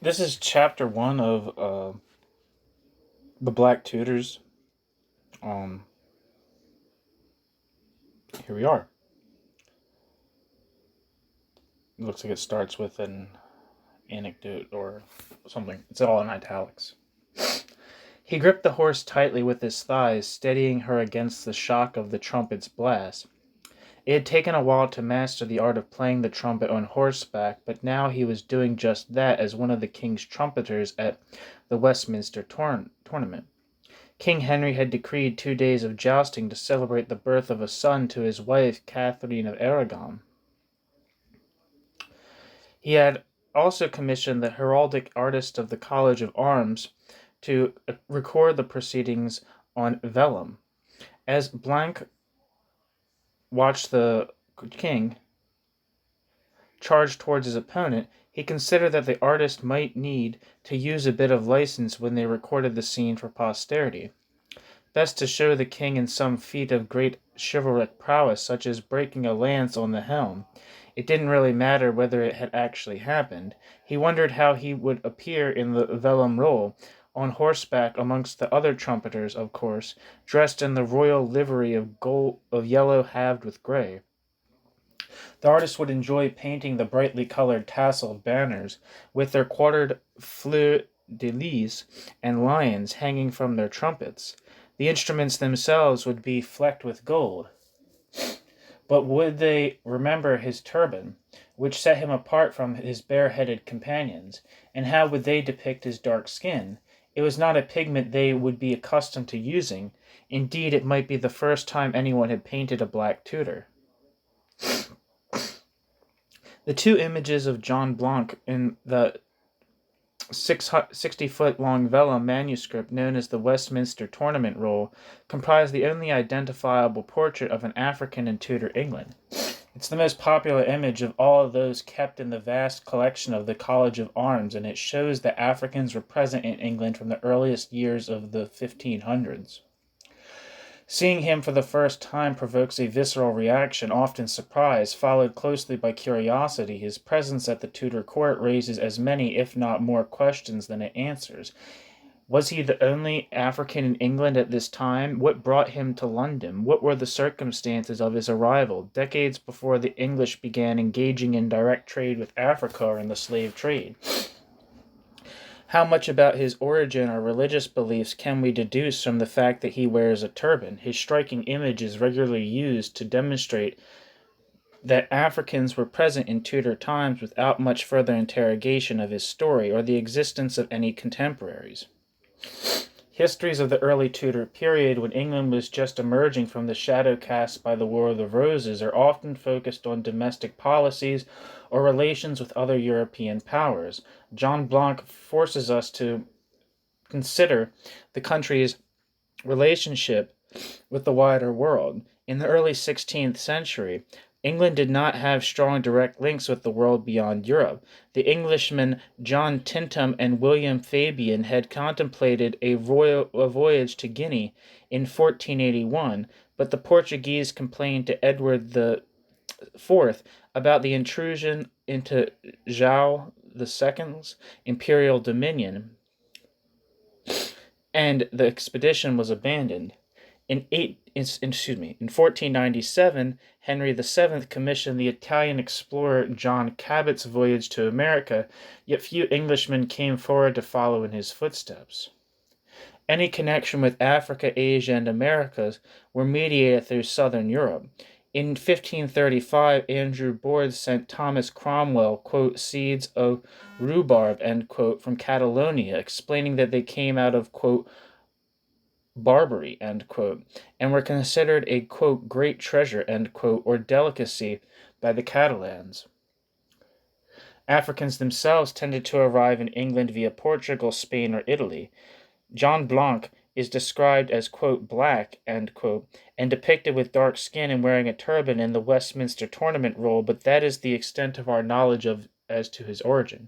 This is chapter one of the Black Tudors. Um, Here we are. It looks like it starts with an anecdote or something. It's all in italics. He gripped the horse tightly with his thighs, steadying her against the shock of the trumpet's blast. It had taken a while to master the art of playing the trumpet on horseback, but now he was doing just that as one of the king's trumpeters at the Westminster tournament. King Henry had decreed 2 days of jousting to celebrate the birth of a son to his wife, Catherine of Aragon. He had also commissioned the heraldic artist of the College of Arms to record the proceedings on vellum. As Blanc watched the king charge towards his opponent, he considered that the artist might need to use a bit of license when they recorded the scene for posterity. Best to show the king in some feat of great chivalric prowess, such as breaking a lance on the helm. It didn't really matter whether it had actually happened. He wondered how he would appear in the vellum role, on horseback amongst the other trumpeters, of course, dressed in the royal livery of yellow halved with grey. The artist would enjoy painting the brightly colored tasseled banners, with their quartered fleur-de-lis and lions hanging from their trumpets. The instruments themselves would be flecked with gold. But would they remember his turban, which set him apart from his bare-headed companions? And how would they depict his dark skin? It was not a pigment they would be accustomed to using. Indeed, it might be the first time anyone had painted a black Tudor. The two images of John Blanc in the 60-foot-long vellum manuscript known as the Westminster Tournament Roll comprise the only identifiable portrait of an African in Tudor England. It's the most popular image of all of those kept in the vast collection of the College of Arms, and it shows that Africans were present in England from the earliest years of the 1500s. Seeing him for the first time provokes a visceral reaction, often surprise, followed closely by curiosity. His presence at the Tudor court raises as many, if not more, questions than it answers. Was he the only African in England at this time? What brought him to London? What were the circumstances of his arrival, decades before the English began engaging in direct trade with Africa or in the slave trade? How much about his origin or religious beliefs can we deduce from the fact that he wears a turban? His striking image is regularly used to demonstrate that Africans were present in Tudor times without much further interrogation of his story or the existence of any contemporaries. Histories of the early Tudor period, when England was just emerging from the shadow cast by the War of the Roses, are often focused on domestic policies or relations with other European powers. John Blanc forces us to consider the country's relationship with the wider world. In the early 16th century, England did not have strong direct links with the world beyond Europe. The Englishmen John Tintham and William Fabian had contemplated a voyage to Guinea in 1481, but the Portuguese complained to Edward IV about the intrusion into Zhao II's imperial dominion, and the expedition was abandoned. In 1497, Henry VII commissioned the Italian explorer John Cabot's voyage to America, yet few Englishmen came forward to follow in his footsteps. Any connection with Africa, Asia, and Americas were mediated through southern Europe. In 1535, Andrew Board sent Thomas Cromwell, quote, seeds of rhubarb, end quote, from Catalonia, explaining that they came out of, quote, Barbary, end quote, and were considered a, quote, great treasure, end quote, or delicacy by the Catalans. Africans themselves tended to arrive in England via Portugal, Spain, or Italy. John Blanc is described as, quote, black, end quote, and depicted with dark skin and wearing a turban in the Westminster Tournament Roll, but that is the extent of our knowledge as to his origin.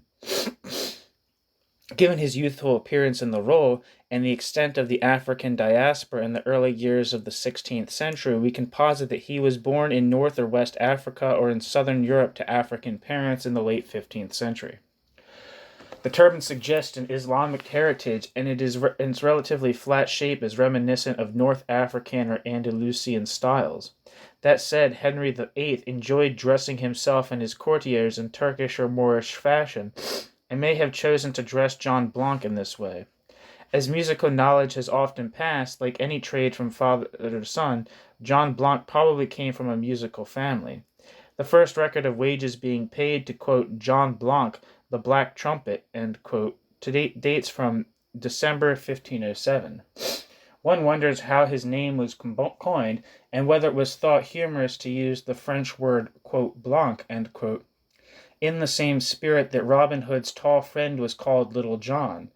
Given his youthful appearance in the role and the extent of the African diaspora in the early years of the 16th century, we can posit that he was born in North or West Africa or in southern Europe to African parents in the late 15th century. The turban suggests an Islamic heritage, and its relatively flat shape is reminiscent of North African or Andalusian styles. That said, Henry VIII enjoyed dressing himself and his courtiers in Turkish or Moorish fashion, and may have chosen to dress John Blanc in this way. As musical knowledge has often passed, like any trade from father to son, John Blanc probably came from a musical family. The first record of wages being paid to, quote, John Blanc, the Black Trumpet, end quote, dates from December 1507. One wonders how his name was coined, and whether it was thought humorous to use the French word, quote, blanc, end quote, in the same spirit that Robin Hood's tall friend was called Little John.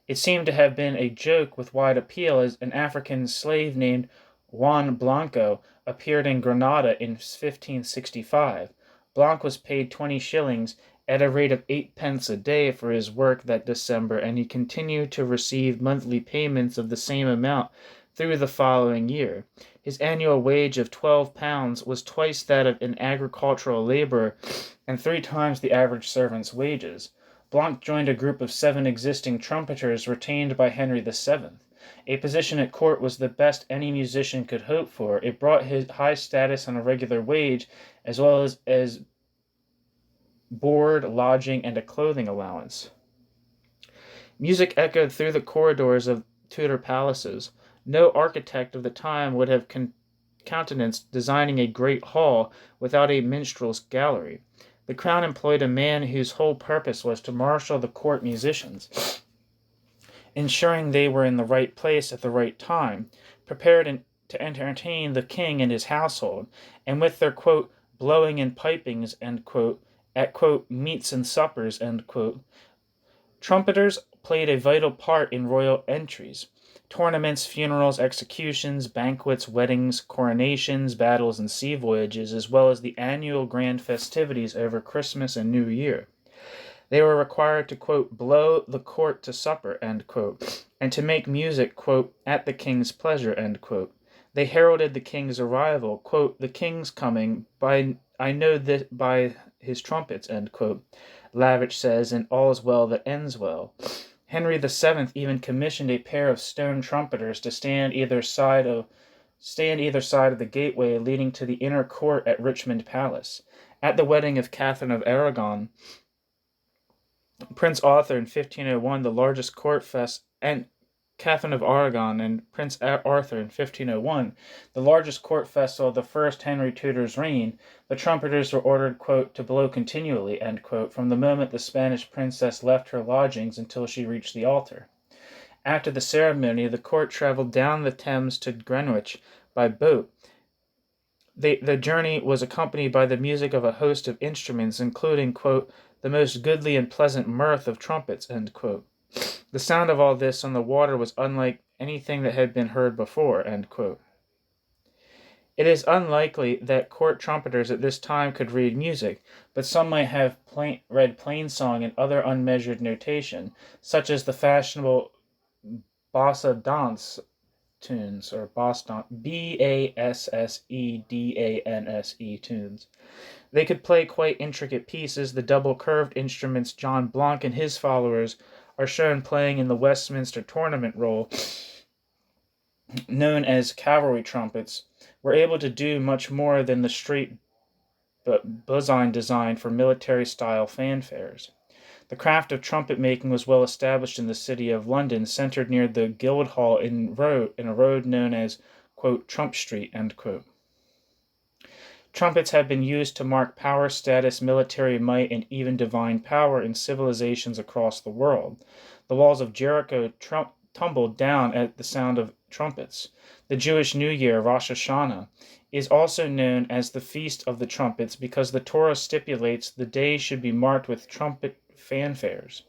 It seemed to have been a joke with wide appeal, as an African slave named Juan Blanco appeared in Granada in 1565. Blanc was paid 20 shillings at a rate of 8 pence a day for his work that December, and he continued to receive monthly payments of the same amount through the following year. His annual wage of £12 was twice that of an agricultural laborer and 3 times the average servant's wages. Blanc joined a group of 7 existing trumpeters retained by Henry VII. A position at court was the best any musician could hope for. It brought his high status on a regular wage, as well as board, lodging, and a clothing allowance. Music echoed through the corridors of Tudor palaces. No architect of the time would have countenanced designing a great hall without a minstrel's gallery. The crown employed a man whose whole purpose was to marshal the court musicians, ensuring they were in the right place at the right time, prepared to entertain the king and his household, and with their, quote, blowing and pipings, end quote, at, quote, meats and suppers, end quote. Trumpeters played a vital part in royal entries. Tournaments, funerals, executions, banquets, weddings, coronations, battles, and sea voyages, as well as the annual grand festivities over Christmas and New Year. They were required to, quote, blow the court to supper, end quote, and to make music, quote, at the king's pleasure, end quote. They heralded the king's arrival, quote, the king's coming, I know this by his trumpets, end quote. Lavish says, and all's well that ends well. Henry VII even commissioned a pair of stone trumpeters to stand either side of the gateway leading to the inner court at Richmond Palace. At the wedding of Catherine of Aragon, Prince Arthur in 1501, the largest court fest, and Catherine of Aragon and Prince Arthur in 1501, the largest court festival of the first Henry Tudor's reign, the trumpeters were ordered, quote, to blow continually, end quote, from the moment the Spanish princess left her lodgings until she reached the altar. After the ceremony, the court traveled down the Thames to Greenwich by boat. The journey was accompanied by the music of a host of instruments, including, quote, the most goodly and pleasant mirth of trumpets, end quote. The sound of all this on the water was unlike anything that had been heard before, end quote. It is unlikely that court trumpeters at this time could read music, but some might have read plain song and other unmeasured notation, such as the fashionable bossa dance tunes, or Basseddanse tunes. They could play quite intricate pieces. The double-curved instruments John Blanc and his followers are shown playing in the Westminster Tournament Roll, known as cavalry trumpets, were able to do much more than the straight bosun design for military-style fanfares. The craft of trumpet-making was well established in the city of London, centered near the Guildhall in a road known as, quote, Trump Street, end quote. Trumpets have been used to mark power, status, military might, and even divine power in civilizations across the world. The walls of Jericho tumbled down at the sound of trumpets. The Jewish New Year, Rosh Hashanah, is also known as the Feast of the Trumpets because the Torah stipulates the day should be marked with trumpet fanfares.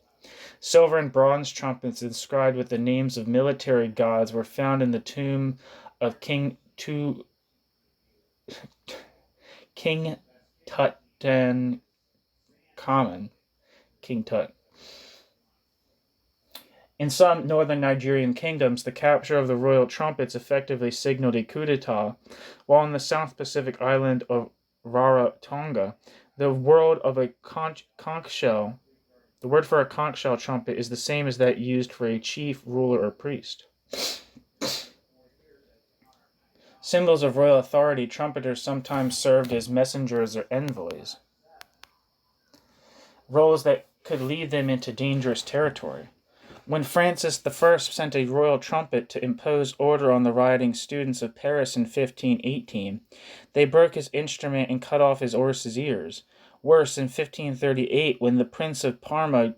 Silver and bronze trumpets inscribed with the names of military gods were found in the tomb of King Tutankhamun common. King Tut. In some northern Nigerian kingdoms, the capture of the royal trumpets effectively signaled a coup d'etat, while in the South Pacific island of Rarotonga, the word for a conch shell trumpet is the same as that used for a chief, ruler, or priest. Symbols of royal authority, trumpeters sometimes served as messengers or envoys, roles that could lead them into dangerous territory. When Francis I sent a royal trumpet to impose order on the rioting students of Paris in 1518, they broke his instrument and cut off his horse's ears. Worse, in 1538, when the Prince of Parma,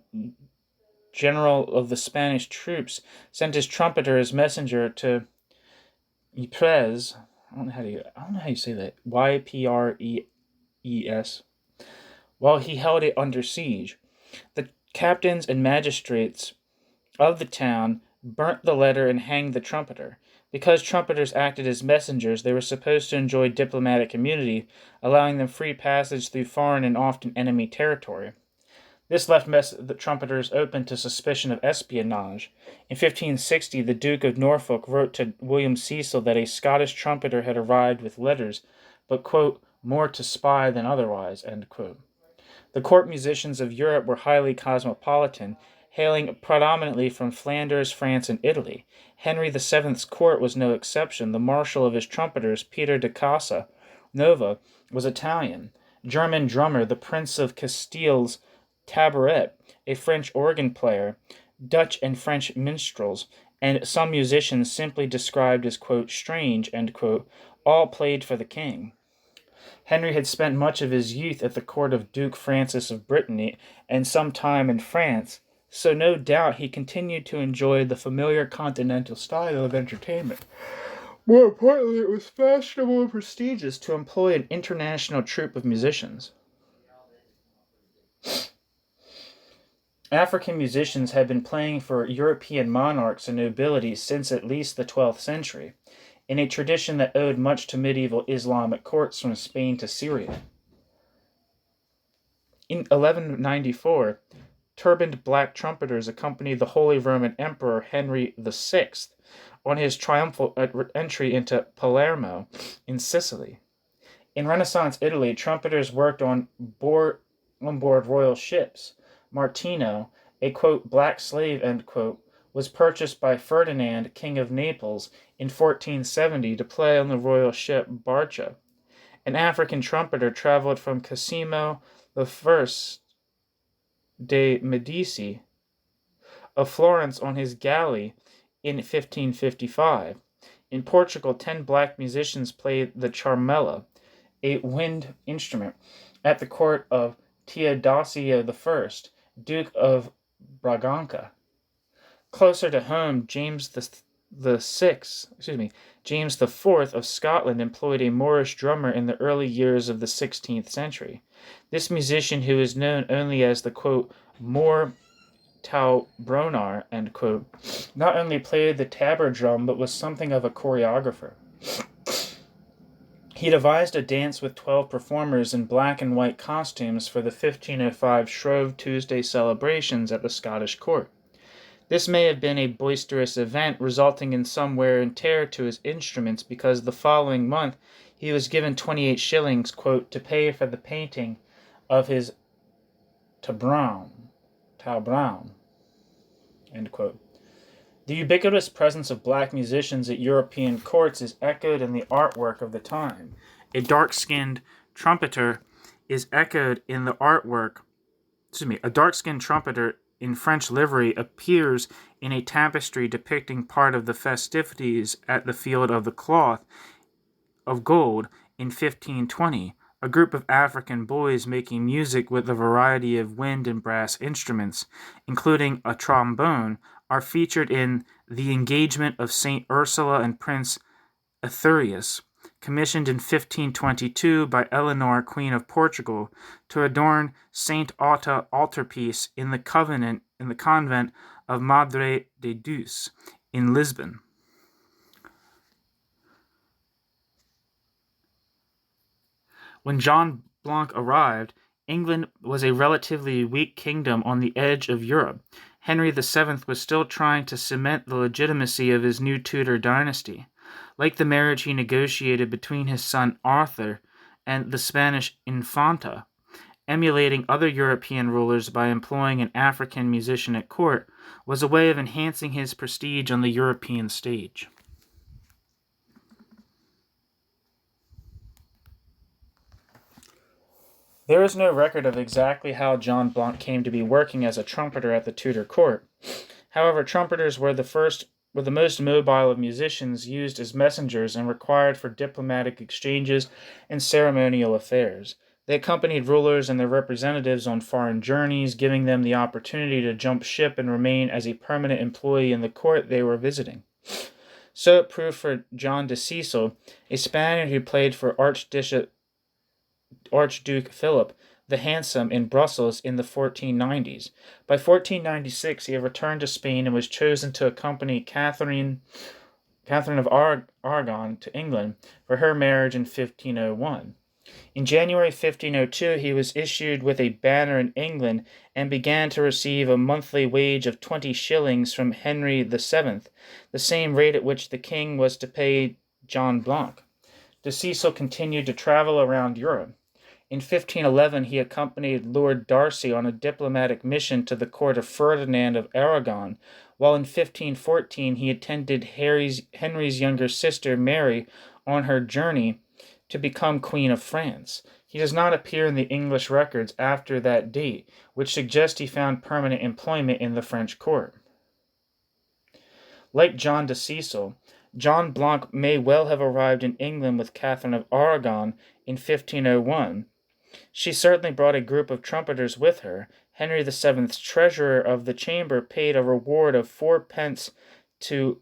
general of the Spanish troops, sent his trumpeter as messenger to Ypres, I don't know how you say that, Ypres, while he held it under siege. The captains and magistrates of the town burnt the letter and hanged the trumpeter. Because trumpeters acted as messengers, they were supposed to enjoy diplomatic immunity, allowing them free passage through foreign and often enemy territory. This left the trumpeters open to suspicion of espionage. In 1560, the Duke of Norfolk wrote to William Cecil that a Scottish trumpeter had arrived with letters, but, quote, more to spy than otherwise, end quote. The court musicians of Europe were highly cosmopolitan, hailing predominantly from Flanders, France, and Italy. Henry VII's court was no exception. The marshal of his trumpeters, Peter de Casa Nova, was Italian. German drummer, the Prince of Castile's Tabaret, a French organ player, Dutch and French minstrels, and some musicians simply described as, quote, strange, end quote, all played for the king. Henry had spent much of his youth at the court of Duke Francis of Brittany and some time in France, so no doubt he continued to enjoy the familiar continental style of entertainment. More importantly, it was fashionable and prestigious to employ an international troupe of musicians. African musicians had been playing for European monarchs and nobility since at least the 12th century, in a tradition that owed much to medieval Islamic courts from Spain to Syria. In 1194, turbaned black trumpeters accompanied the Holy Roman Emperor Henry VI on his triumphal entry into Palermo in Sicily. In Renaissance Italy, trumpeters worked on board royal ships. Martino, a, quote, black slave, end quote, was purchased by Ferdinand, King of Naples, in 1470 to play on the royal ship Barca. An African trumpeter traveled from Cosimo I de' Medici of Florence on his galley in 1555. In Portugal, 10 black musicians played the charmela, a wind instrument, at the court of Teodosio I, Duke of Bragança. Closer to home, James IV of Scotland employed a Moorish drummer in the early years of the 16th century. This musician, who is known only as the, quote, Moor Taubronar, end quote, not only played the tabor drum, but was something of a choreographer. He devised a dance with 12 performers in black and white costumes for the 1505 Shrove Tuesday celebrations at the Scottish court. This may have been a boisterous event, resulting in some wear and tear to his instruments, because the following month he was given 28 shillings, quote, to pay for the painting of his Taubrown, end quote. The ubiquitous presence of black musicians at European courts is echoed in the artwork of the time. A dark-skinned trumpeter is echoed in the artwork. A dark-skinned trumpeter in French livery appears in a tapestry depicting part of the festivities at the Field of the Cloth of Gold in 1520. A group of African boys making music with a variety of wind and brass instruments, including a trombone, are featured in The Engagement of St. Ursula and Prince Etherius, commissioned in 1522 by Eleanor, Queen of Portugal, to adorn St. Otta altarpiece in the convent of Madre de Deus in Lisbon. When John Blanc arrived, England was a relatively weak kingdom on the edge of Europe. Henry VII was still trying to cement the legitimacy of his new Tudor dynasty. Like the marriage he negotiated between his son Arthur and the Spanish Infanta, emulating other European rulers by employing an African musician at court was a way of enhancing his prestige on the European stage. There is no record of exactly how John Blanc came to be working as a trumpeter at the Tudor court. However, trumpeters were the most mobile of musicians, used as messengers and required for diplomatic exchanges and ceremonial affairs. They accompanied rulers and their representatives on foreign journeys, giving them the opportunity to jump ship and remain as a permanent employee in the court they were visiting. So it proved for John de Cecil, a Spaniard who played for Archduke Philip the Handsome in Brussels in the 1490s. By 1496, he had returned to Spain and was chosen to accompany Catherine of Aragon to England for her marriage in 1501. In January 1502, he was issued with a banner in England and began to receive a monthly wage of 20 shillings from Henry VII, the same rate at which the king was to pay John Blanc. De Cecil continued to travel around Europe. In 1511, he accompanied Lord Darcy on a diplomatic mission to the court of Ferdinand of Aragon, while in 1514 he attended Henry's younger sister Mary on her journey to become Queen of France. He does not appear in the English records after that date, which suggests he found permanent employment in the French court. Like John de Cecil, John Blanc may well have arrived in England with Catherine of Aragon in 1501. She certainly brought a group of trumpeters with her. Henry VII's treasurer of the chamber paid a reward of 4 pounds to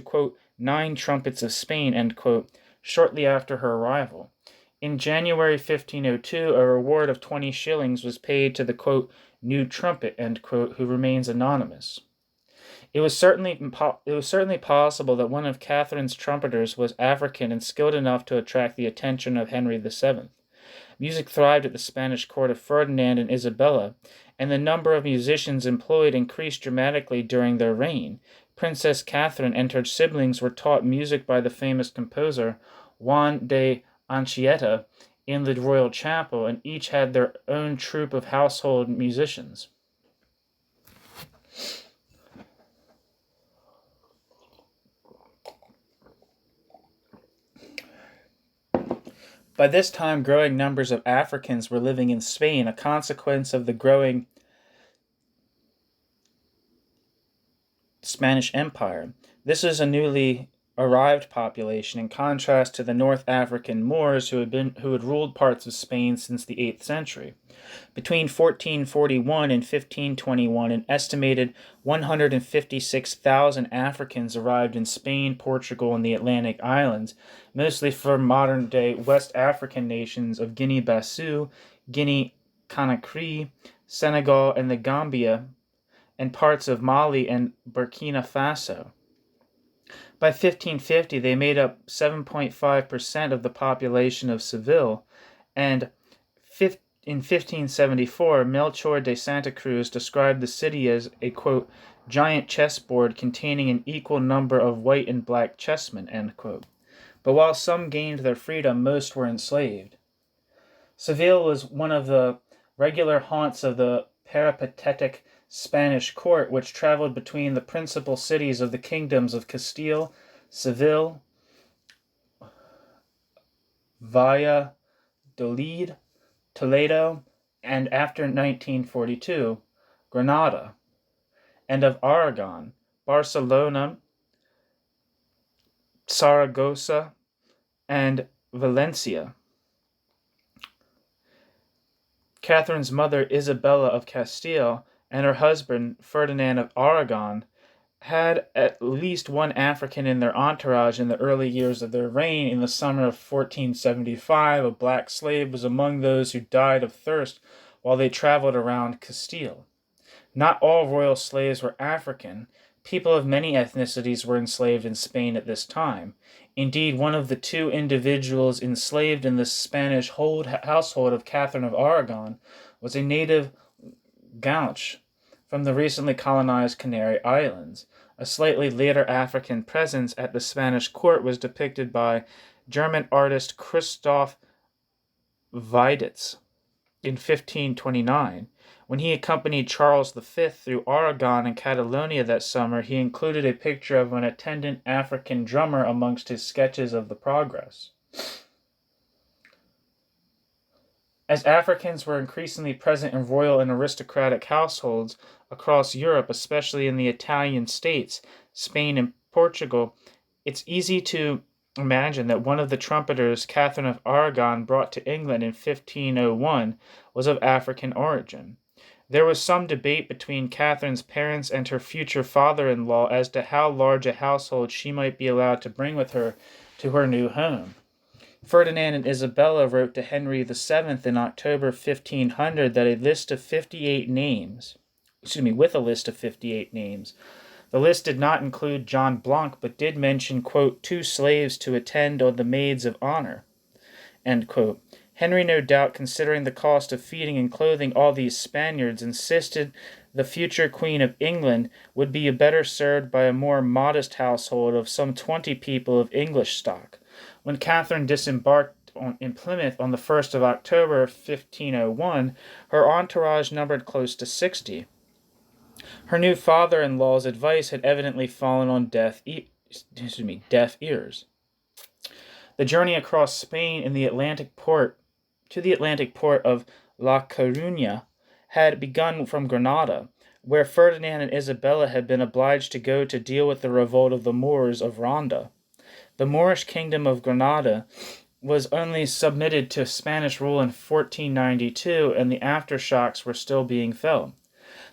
quote 9 trumpets of Spain, end quote, shortly after her arrival. In January 1502, a reward of 20 shillings was paid to the quote new trumpet, end quote, who remains anonymous. It was certainly possible that one of Catherine's trumpeters was African and skilled enough to attract the attention of Henry VII. Music thrived at the Spanish court of Ferdinand and Isabella, and the number of musicians employed increased dramatically during their reign. Princess Catherine and her siblings were taught music by the famous composer Juan de Anchieta in the royal chapel, and each had their own troupe of household musicians. By this time, growing numbers of Africans were living in Spain, a consequence of the growing Spanish Empire. This is a newly arrived population in contrast to the North African Moors who had ruled parts of Spain since the 8th century. Between 1441 and 1521, an estimated 156,000 Africans arrived in Spain, Portugal, and the Atlantic Islands, mostly from modern-day West African nations of Guinea-Bissau, Guinea-Conakry, Senegal, and the Gambia, and parts of Mali and Burkina Faso. By 1550, they made up 7.5% of the population of Seville, and in 1574, Melchor de Santa Cruz described the city as a, quote, giant chessboard containing an equal number of white and black chessmen, end quote. But while some gained their freedom, most were enslaved. Seville was one of the regular haunts of the peripatetic Spanish court, which traveled between the principal cities of the kingdoms of Castile, Seville, Valladolid, Toledo, and after 1942, Granada, and of Aragon, Barcelona, Saragossa, and Valencia. Catherine's mother, Isabella of Castile, and her husband, Ferdinand of Aragon, had at least one African in their entourage in the early years of their reign. In the summer of 1475, a black slave was among those who died of thirst while they traveled around Castile. Not all royal slaves were African. People of many ethnicities were enslaved in Spain at this time. Indeed, one of the two individuals enslaved in the Spanish household of Catherine of Aragon was a native gauche from the recently colonized Canary Islands. A slightly later African presence at the Spanish court was depicted by German artist Christoph Weiditz in 1529. When he accompanied Charles V through Aragon and Catalonia that summer, he included a picture of an attendant African drummer amongst his sketches of the progress. As Africans were increasingly present in royal and aristocratic households across Europe, especially in the Italian states, Spain, and Portugal, it's easy to imagine that one of the trumpeters Catherine of Aragon brought to England in 1501 was of African origin. There was some debate between Catherine's parents and her future father-in-law as to how large a household she might be allowed to bring with her to her new home. Ferdinand and Isabella wrote to Henry VII in October 1500 that with a list of 58 names. The list did not include John Blanc, but did mention, quote, 2 slaves to attend on the maids of honor, end quote. Henry, no doubt considering the cost of feeding and clothing all these Spaniards, insisted the future Queen of England would be better served by a more modest household of some 20 people of English stock. When Catherine disembarked in Plymouth on the 1st of October 1501, her entourage numbered close to 60. Her new father-in-law's advice had evidently fallen on deaf ears. The journey across Spain to the Atlantic port of La Coruña had begun from Granada, where Ferdinand and Isabella had been obliged to go to deal with the revolt of the Moors of Ronda. The Moorish kingdom of Granada was only submitted to Spanish rule in 1492, and the aftershocks were still being felt.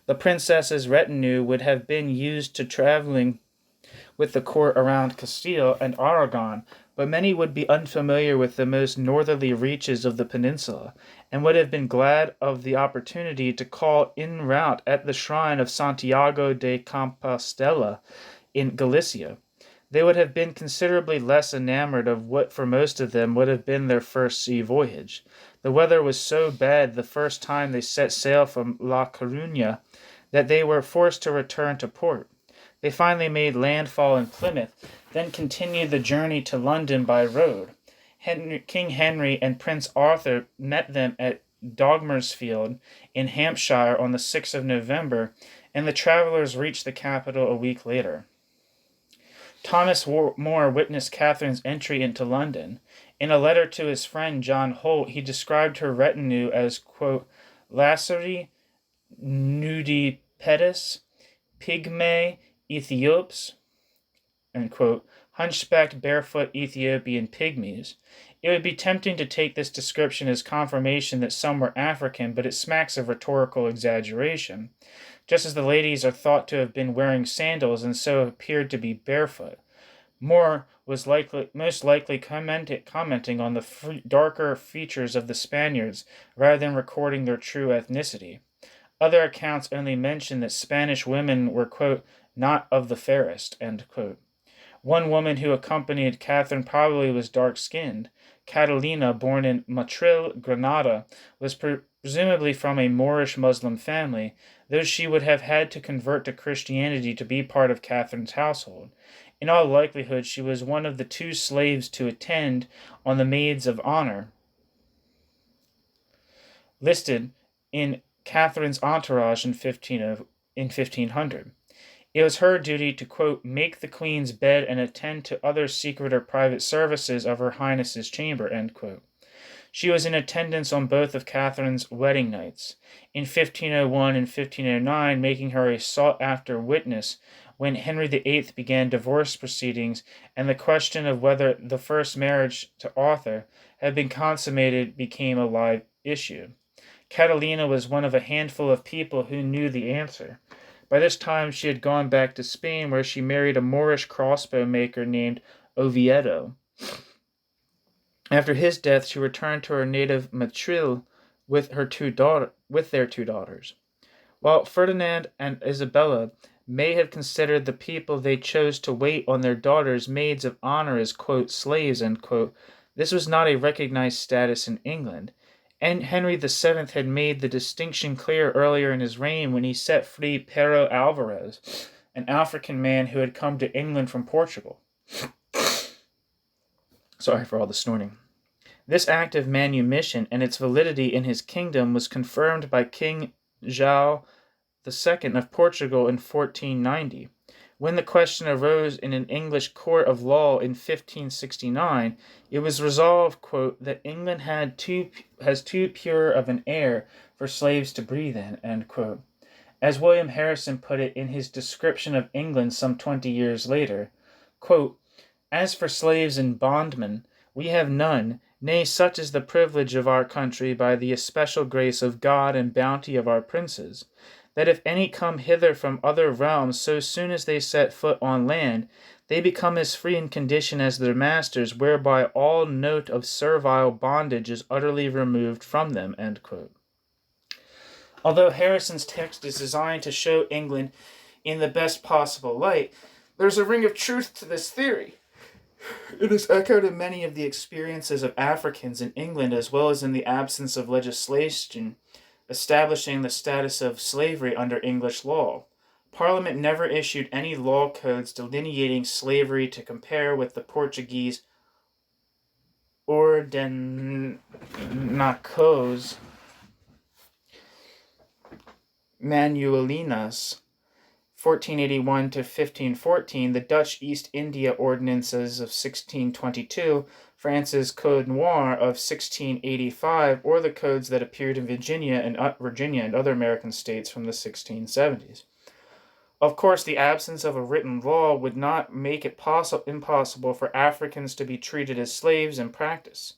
The princess's retinue would have been used to traveling with the court around Castile and Aragon, but many would be unfamiliar with the most northerly reaches of the peninsula, and would have been glad of the opportunity to call en route at the shrine of Santiago de Compostela in Galicia. They would have been considerably less enamored of what for most of them would have been their first sea voyage. The weather was so bad the first time they set sail from La Coruña that they were forced to return to port. They finally made landfall in Plymouth, then continued the journey to London by road. King Henry and Prince Arthur met them at Dogmersfield in Hampshire on the 6th of November, and the travelers reached the capital a week later. Thomas More witnessed Catherine's entry into London. In a letter to his friend John Holt, he described her retinue as, quote, laceri, nudipedis, pygmae, Ethiops, end quote, hunchbacked, barefoot Ethiopian pygmies. It would be tempting to take this description as confirmation that some were African, but it smacks of rhetorical exaggeration, just as the ladies are thought to have been wearing sandals and so appeared to be barefoot. Moore was most likely commenting on the darker features of the Spaniards rather than recording their true ethnicity. Other accounts only mention that Spanish women were, quote, not of the fairest, end quote. One woman who accompanied Catherine probably was dark-skinned. Catalina, born in Motril, Granada, was presumably from a Moorish Muslim family, though she would have had to convert to Christianity to be part of Catherine's household. In all likelihood, she was one of the 2 slaves to attend on the maids of honor listed in Catherine's entourage in 1500. It was her duty to, quote, make the queen's bed and attend to other secret or private services of her highness's chamber, end quote. She was in attendance on both of Catherine's wedding nights, in 1501 and 1509, making her a sought-after witness when Henry VIII began divorce proceedings, and the question of whether the first marriage to Arthur had been consummated became a live issue. Catalina was one of a handful of people who knew the answer. By this time, she had gone back to Spain, where she married a Moorish crossbow maker named Oviedo. After his death, she returned to her native Motril with their 2 daughters. While Ferdinand and Isabella may have considered the people they chose to wait on their daughters maids of honor as, quote, slaves, end quote, this was not a recognized status in England. And Henry VII had made the distinction clear earlier in his reign when he set free Pero Alvarez, an African man who had come to England from Portugal. Sorry for all the snorting. This act of manumission and its validity in his kingdom was confirmed by King João II of Portugal in 1490. When the question arose in an English court of law in 1569, it was resolved, quote, that England has too pure of an air for slaves to breathe in, end quote. As William Harrison put it in his description of England some 20 years later, quote, as for slaves and bondmen, we have none, nay, such is the privilege of our country by the especial grace of God and bounty of our princes, that if any come hither from other realms, so soon as they set foot on land, they become as free in condition as their masters, whereby all note of servile bondage is utterly removed from them, end quote. Although Harrison's text is designed to show England in the best possible light, there's a ring of truth to this theory. It is echoed in many of the experiences of Africans in England, as well as in the absence of legislation establishing the status of slavery under English law. Parliament never issued any law codes delineating slavery to compare with the Portuguese Ordenacos Manuelinas 1481 to 1514, the Dutch East India Ordinances of 1622, France's Code Noir of 1685, or the codes that appeared in Virginia and other American states from the 1670s. Of course, the absence of a written law would not make it impossible for Africans to be treated as slaves in practice.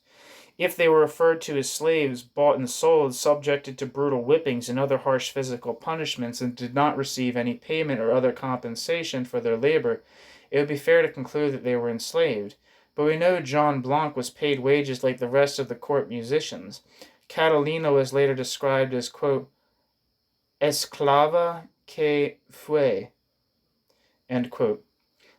If they were referred to as slaves, bought and sold, subjected to brutal whippings and other harsh physical punishments, and did not receive any payment or other compensation for their labor, it would be fair to conclude that they were enslaved. But we know John Blanc was paid wages like the rest of the court musicians. Catalina was later described as, quote, esclava que fue, end quote.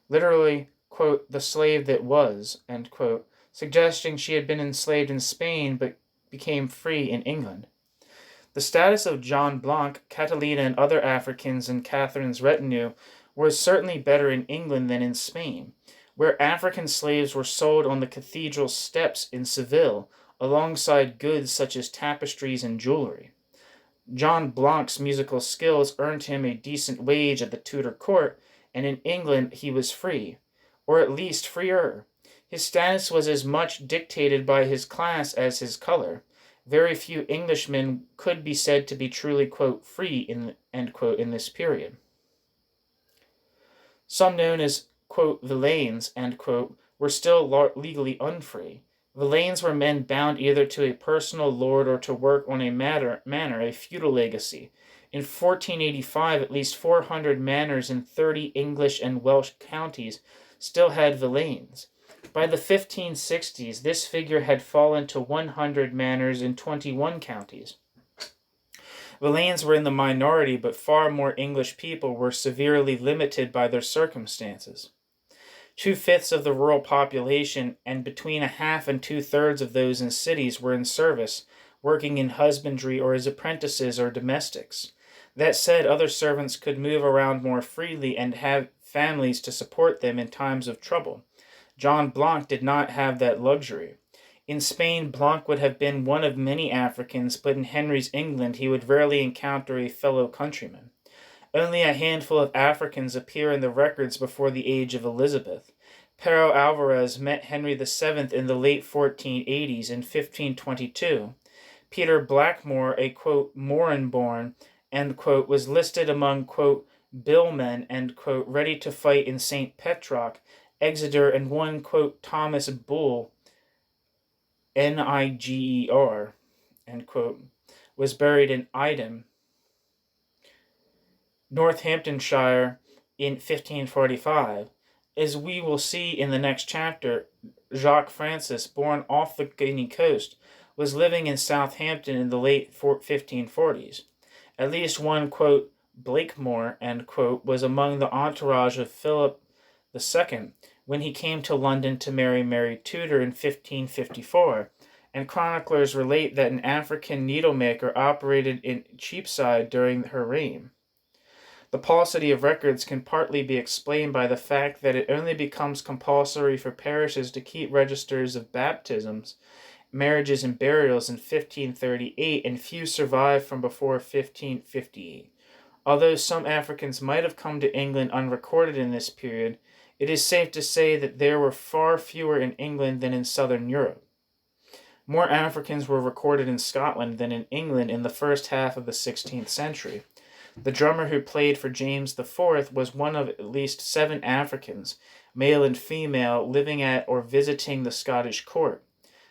Literally, quote, the slave that was, end quote, suggesting she had been enslaved in Spain but became free in England. The status of John Blanc, Catalina, and other Africans in Catherine's retinue was certainly better in England than in Spain, where African slaves were sold on the cathedral steps in Seville, alongside goods such as tapestries and jewelry. John Blanc's musical skills earned him a decent wage at the Tudor court, and in England he was free, or at least freer. His status was as much dictated by his class as his color. Very few Englishmen could be said to be truly, quote, free, end quote, in this period. Some known as, quote, villeins, end quote, were still legally unfree. Villeins were men bound either to a personal lord or to work on a manor, a feudal legacy. In 1485, at least 400 manors in 30 English and Welsh counties still had villeins. By the 1560s, this figure had fallen to 100 manors in 21 counties. Villeins were in the minority, but far more English people were severely limited by their circumstances. 2/5 of the rural population and between 1/2 and 2/3 of those in cities were in service, working in husbandry or as apprentices or domestics. That said, other servants could move around more freely and have families to support them in times of trouble. John Blanc did not have that luxury. In Spain, Blanc would have been one of many Africans, but in Henry's England he would rarely encounter a fellow countryman. Only a handful of Africans appear in the records before the age of Elizabeth. Pero Alvarez met Henry VII in the late 1480s in 1522. Peter Blackmore, a, quote, Morin-born, end quote, was listed among, quote, billmen, end quote, ready to fight in St. Petrock, Exeter, and one, quote, Thomas Bull, Niger, end quote, was buried in Idem, Northamptonshire, in 1545. As we will see in the next chapter, Jacques Francis, born off the Guinea coast, was living in Southampton in the late 1540s. At least one, quote, Blakemore, end quote, was among the entourage of Philip II when he came to London to marry Mary Tudor in 1554, and chroniclers relate that an African needlemaker operated in Cheapside during her reign. The paucity of records can partly be explained by the fact that it only becomes compulsory for parishes to keep registers of baptisms, marriages, and burials in 1538, and few survive from before 1558. Although some Africans might have come to England unrecorded in this period, it is safe to say that there were far fewer in England than in southern Europe. More Africans were recorded in Scotland than in England in the first half of the 16th century. The drummer who played for James IV was one of at least 7 Africans, male and female, living at or visiting the Scottish court.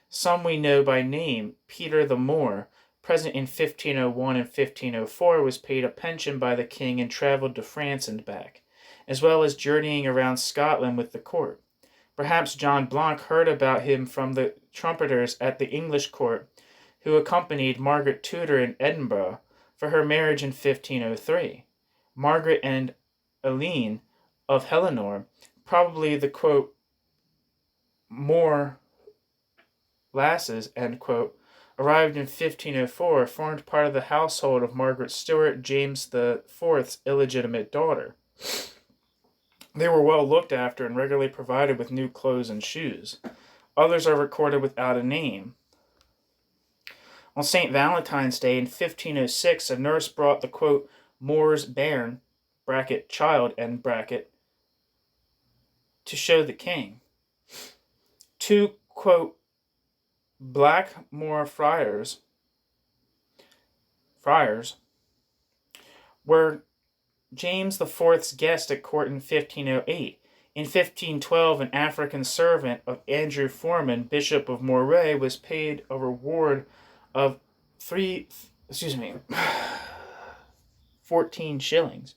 Some we know by name. Peter the Moor, present in 1501 and 1504, was paid a pension by the king and travelled to France and back, as well as journeying around Scotland with the court. Perhaps John Blanc heard about him from the trumpeters at the English court, who accompanied Margaret Tudor in Edinburgh for her marriage in 1503. Margaret and Eileen of Helenor, probably the, quote, Moor lasses, end quote, arrived in 1504, formed part of the household of Margaret Stuart, James IV's illegitimate daughter. They were well looked after and regularly provided with new clothes and shoes. Others are recorded without a name. On St. Valentine's Day in 1506, a nurse brought the, quote, Moor's bairn, bracket, child, end bracket, to show the king. 2, quote, Blackmore friars were James IV's guest at court in 1508. In 1512, an African servant of Andrew Foreman, Bishop of Moray, was paid a reward of 14 shillings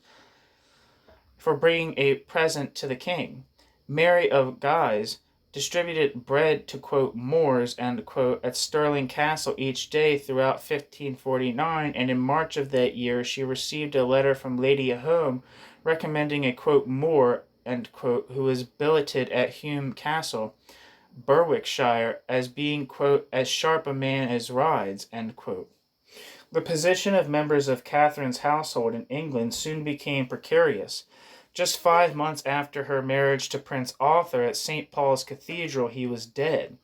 for bringing a present to the king. Mary of Guise distributed bread to, quote, Moors, end quote, at Stirling Castle each day throughout 1549, and in March of that year she received a letter from Lady Home recommending a, quote, Moor, end quote, who was billeted at Hume Castle, Berwickshire, as being, quote, as sharp a man as rides, end quote. The position of members of Catherine's household in England soon became precarious. Just 5 months after her marriage to Prince Arthur at St. Paul's Cathedral, he was dead.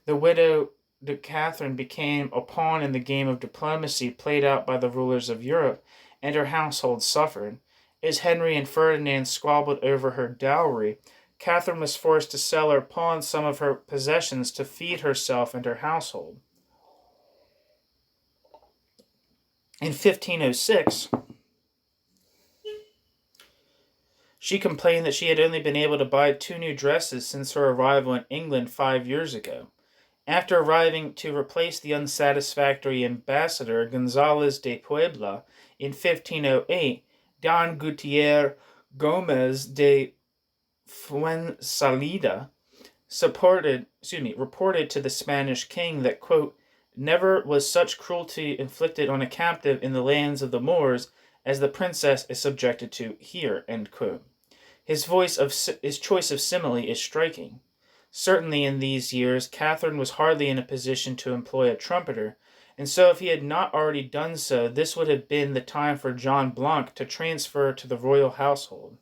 The widow de Catherine became a pawn in the game of diplomacy played out by the rulers of Europe, and her household suffered. As Henry and Ferdinand squabbled over her dowry, Catherine was forced to sell or pawn some of her possessions to feed herself and her household. In 1506, she complained that she had only been able to buy 2 new dresses since her arrival in England 5 years ago. After arriving to replace the unsatisfactory ambassador González de Puebla in 1508, Don Gutiérrez Gómez de Fuensalida reported to the Spanish king that, quote, never was such cruelty inflicted on a captive in the lands of the Moors as the princess is subjected to here, end quote. His choice of simile is striking. Certainly in these years, Catherine was hardly in a position to employ a trumpeter, and so if he had not already done so, this would have been the time for John Blanc to transfer to the royal household.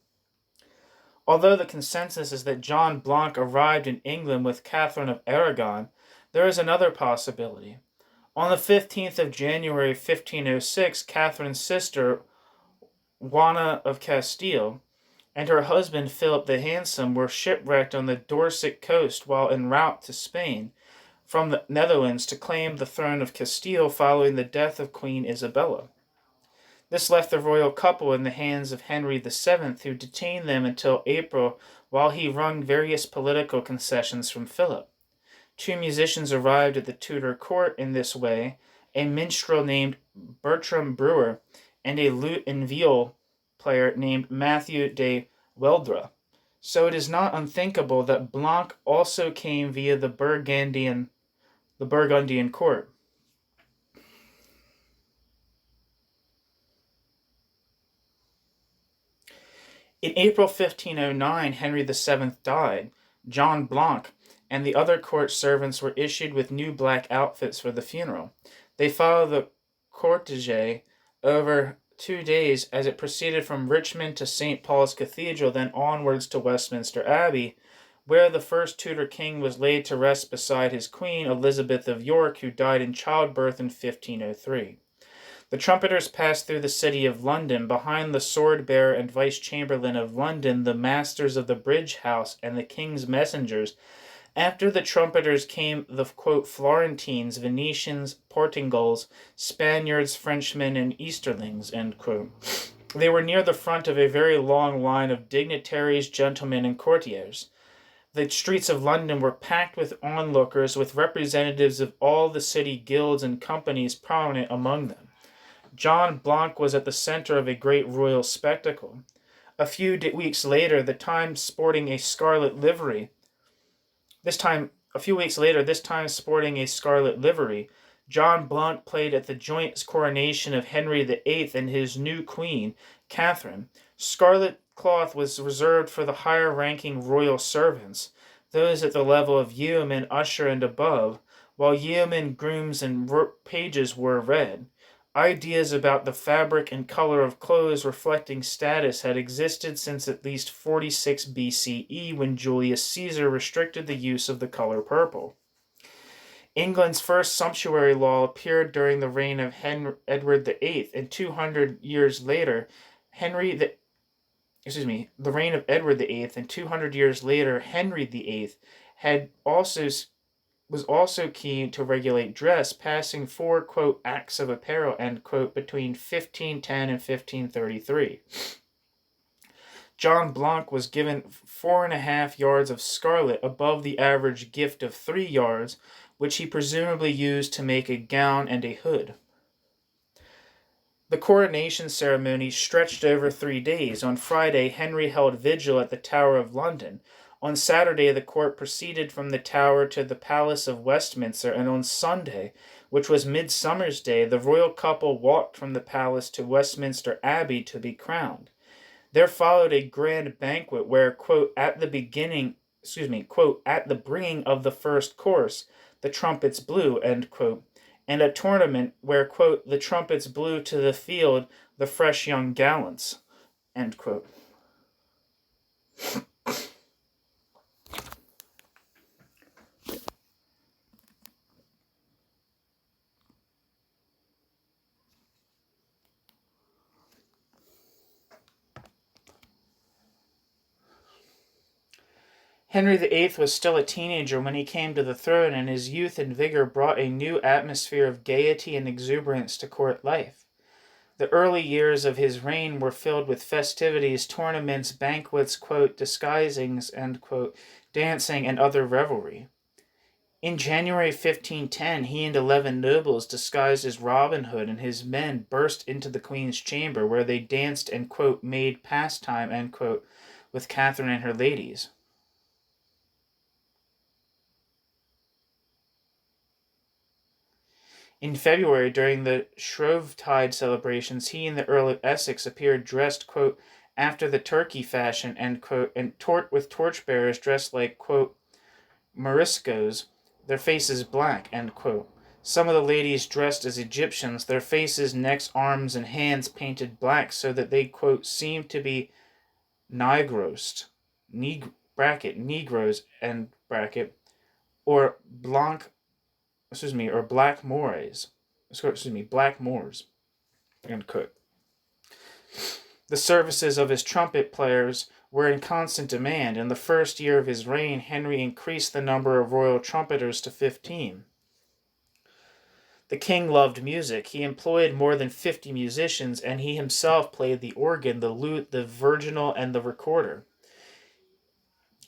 Although the consensus is that John Blanc arrived in England with Catherine of Aragon, there is another possibility. On the 15th of January 1506, Catherine's sister, Juana of Castile, and her husband Philip the Handsome were shipwrecked on the Dorset coast while en route to Spain from the Netherlands to claim the throne of Castile following the death of Queen Isabella. This left the royal couple in the hands of Henry VII, who detained them until April while he wrung various political concessions from Philip. 2 musicians arrived at the Tudor court in this way, a minstrel named Bertram Brewer and a lute and viol player named Matthew de Weldra. So it is not unthinkable that Blanc also came via the Burgundian court. In April 1509, Henry VII died. John Blanc and the other court servants were issued with new black outfits for the funeral. They followed the cortege over 2 days as it proceeded from Richmond to St. Paul's Cathedral, then onwards to Westminster Abbey, where the first Tudor king was laid to rest beside his queen, Elizabeth of York, who died in childbirth in 1503. The trumpeters passed through the city of London. Behind the sword-bearer and vice-chamberlain of London, the masters of the bridge house, and the king's messengers. After the trumpeters came the, quote, Florentines, Venetians, Portingals, Spaniards, Frenchmen, and Easterlings, end quote. They were near the front of a very long line of dignitaries, gentlemen, and courtiers. The streets of London were packed with onlookers, with representatives of all the city guilds and companies prominent among them. John Blanc was at the center of a great royal spectacle. A few weeks later, this time sporting a scarlet livery, John Blanc played at the joint coronation of Henry VIII and his new queen, Catherine. Scarlet cloth was reserved for the higher-ranking royal servants, those at the level of yeoman, usher, and above, while yeomen, grooms, and pages wore red. Ideas about the fabric and color of clothes reflecting status had existed since at least 46 BCE, when Julius Caesar restricted the use of the color purple. England's first sumptuary law appeared during the reign of Edward VIII, and 200 years later, Henry VIII was also keen to regulate dress, passing 4, quote, acts of apparel, end quote, between 1510 and 1533. John Blanc was given 4.5 yards of scarlet above the average gift of 3 yards, which he presumably used to make a gown and a hood. The coronation ceremony stretched over 3 days. On Friday, Henry held vigil at the Tower of London. On Saturday, the court proceeded from the Tower to the Palace of Westminster, and on Sunday, which was Midsummer's Day, the royal couple walked from the palace to Westminster Abbey to be crowned. There followed a grand banquet where, quote, at the bringing of the first course, the trumpets blew, end quote, and a tournament where, quote, the trumpets blew to the field the fresh young gallants, end quote. Henry VIII was still a teenager when he came to the throne, and his youth and vigor brought a new atmosphere of gaiety and exuberance to court life. The early years of his reign were filled with festivities, tournaments, banquets, quote, disguisings, end quote, dancing, and other revelry. In January 1510, he and 11 nobles, disguised as Robin Hood and his men, burst into the Queen's chamber, where they danced and, quote, made pastime, end quote, with Catherine and her ladies. In February, during the Shrovetide celebrations, he and the Earl of Essex appeared dressed, quote, after the Turkey fashion, end quote, and with torchbearers dressed like, quote, Moriscos, their faces black, end quote. Some of the ladies dressed as Egyptians, their faces, necks, arms, and hands painted black so that they, quote, seemed to be Negroes, end bracket, or black Moors, end quote. The services of his trumpet players were in constant demand. In the first year of his reign, Henry increased the number of royal trumpeters to 15. The king loved music. He employed more than 50 musicians, and he himself played the organ, the lute, the virginal, and the recorder.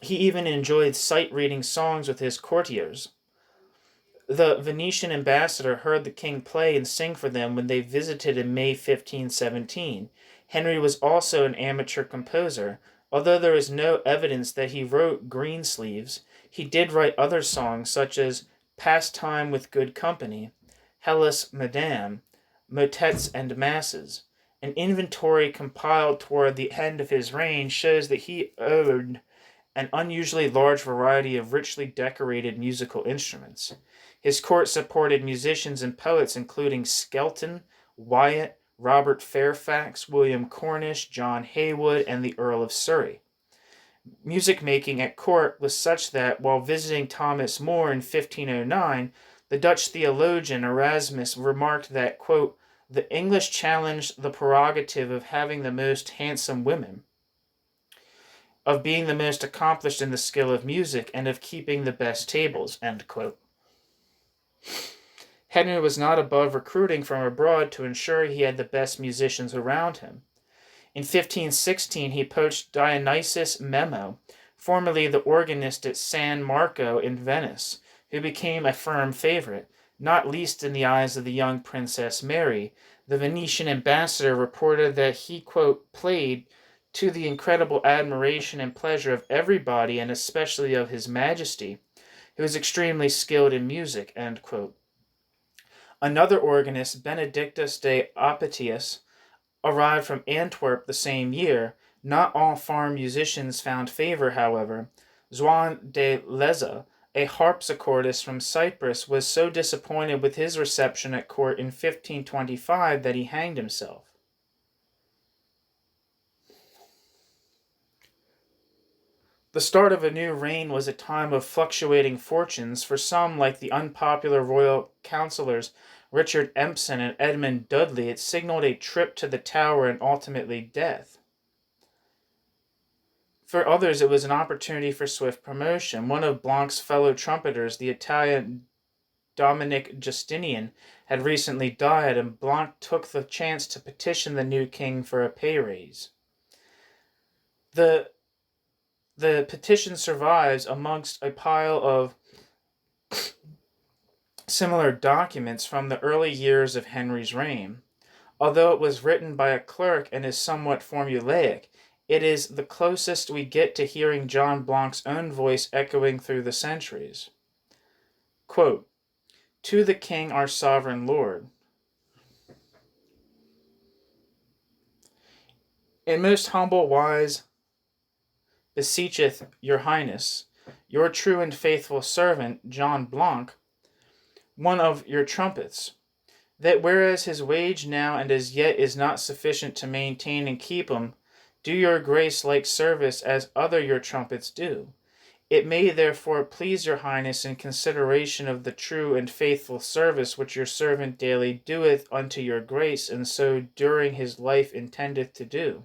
He even enjoyed sight-reading songs with his courtiers. The Venetian ambassador heard the king play and sing for them when they visited in May 1517. Henry was also an amateur composer. Although there is no evidence that he wrote Greensleeves, he did write other songs such as Pastime with Good Company, Hellas Madame, Motets and Masses, An inventory compiled toward the end of his reign shows that he owned an unusually large variety of richly decorated musical instruments. His court supported musicians and poets including Skelton, Wyatt, Robert Fairfax, William Cornish, John Haywood, and the Earl of Surrey. Music making at court was such that, while visiting Thomas More in 1509, the Dutch theologian Erasmus remarked that, quote, the English challenged the prerogative of having the most handsome women, of being the most accomplished in the skill of music, and of keeping the best tables, end quote. Henry was not above recruiting from abroad to ensure he had the best musicians around him. In 1516, he poached Dionysius Memo, formerly the organist at San Marco in Venice, who became a firm favorite, not least in the eyes of the young Princess Mary. The Venetian ambassador reported that he, quote, played to the incredible admiration and pleasure of everybody, and especially of His Majesty, who was extremely skilled in music, end quote. Another organist, Benedictus de Apetius, arrived from Antwerp the same year. Not all farm musicians found favor, however. Joan de Leza, a harpsichordist from Cyprus, was so disappointed with his reception at court in 1525 that he hanged himself. The start of a new reign was a time of fluctuating fortunes. For some, like the unpopular royal councillors Richard Empson and Edmund Dudley, it signaled a trip to the Tower and ultimately death. For others, it was an opportunity for swift promotion. One of Blanc's fellow trumpeters, the Italian Dominic Justinian, had recently died, and Blanc took the chance to petition the new king for a pay raise. The petition survives amongst a pile of similar documents from the early years of Henry's reign. Although it was written by a clerk and is somewhat formulaic, it is the closest we get to hearing John Blanc's own voice echoing through the centuries. Quote, to the King our sovereign Lord. In most humble wise beseecheth your Highness, your true and faithful servant, John Blanc, one of your trumpets, that whereas his wage now and as yet is not sufficient to maintain and keep him, do your grace like service as other your trumpets do. It may therefore please your Highness, in consideration of the true and faithful service which your servant daily doeth unto your grace, and so during his life intendeth to do,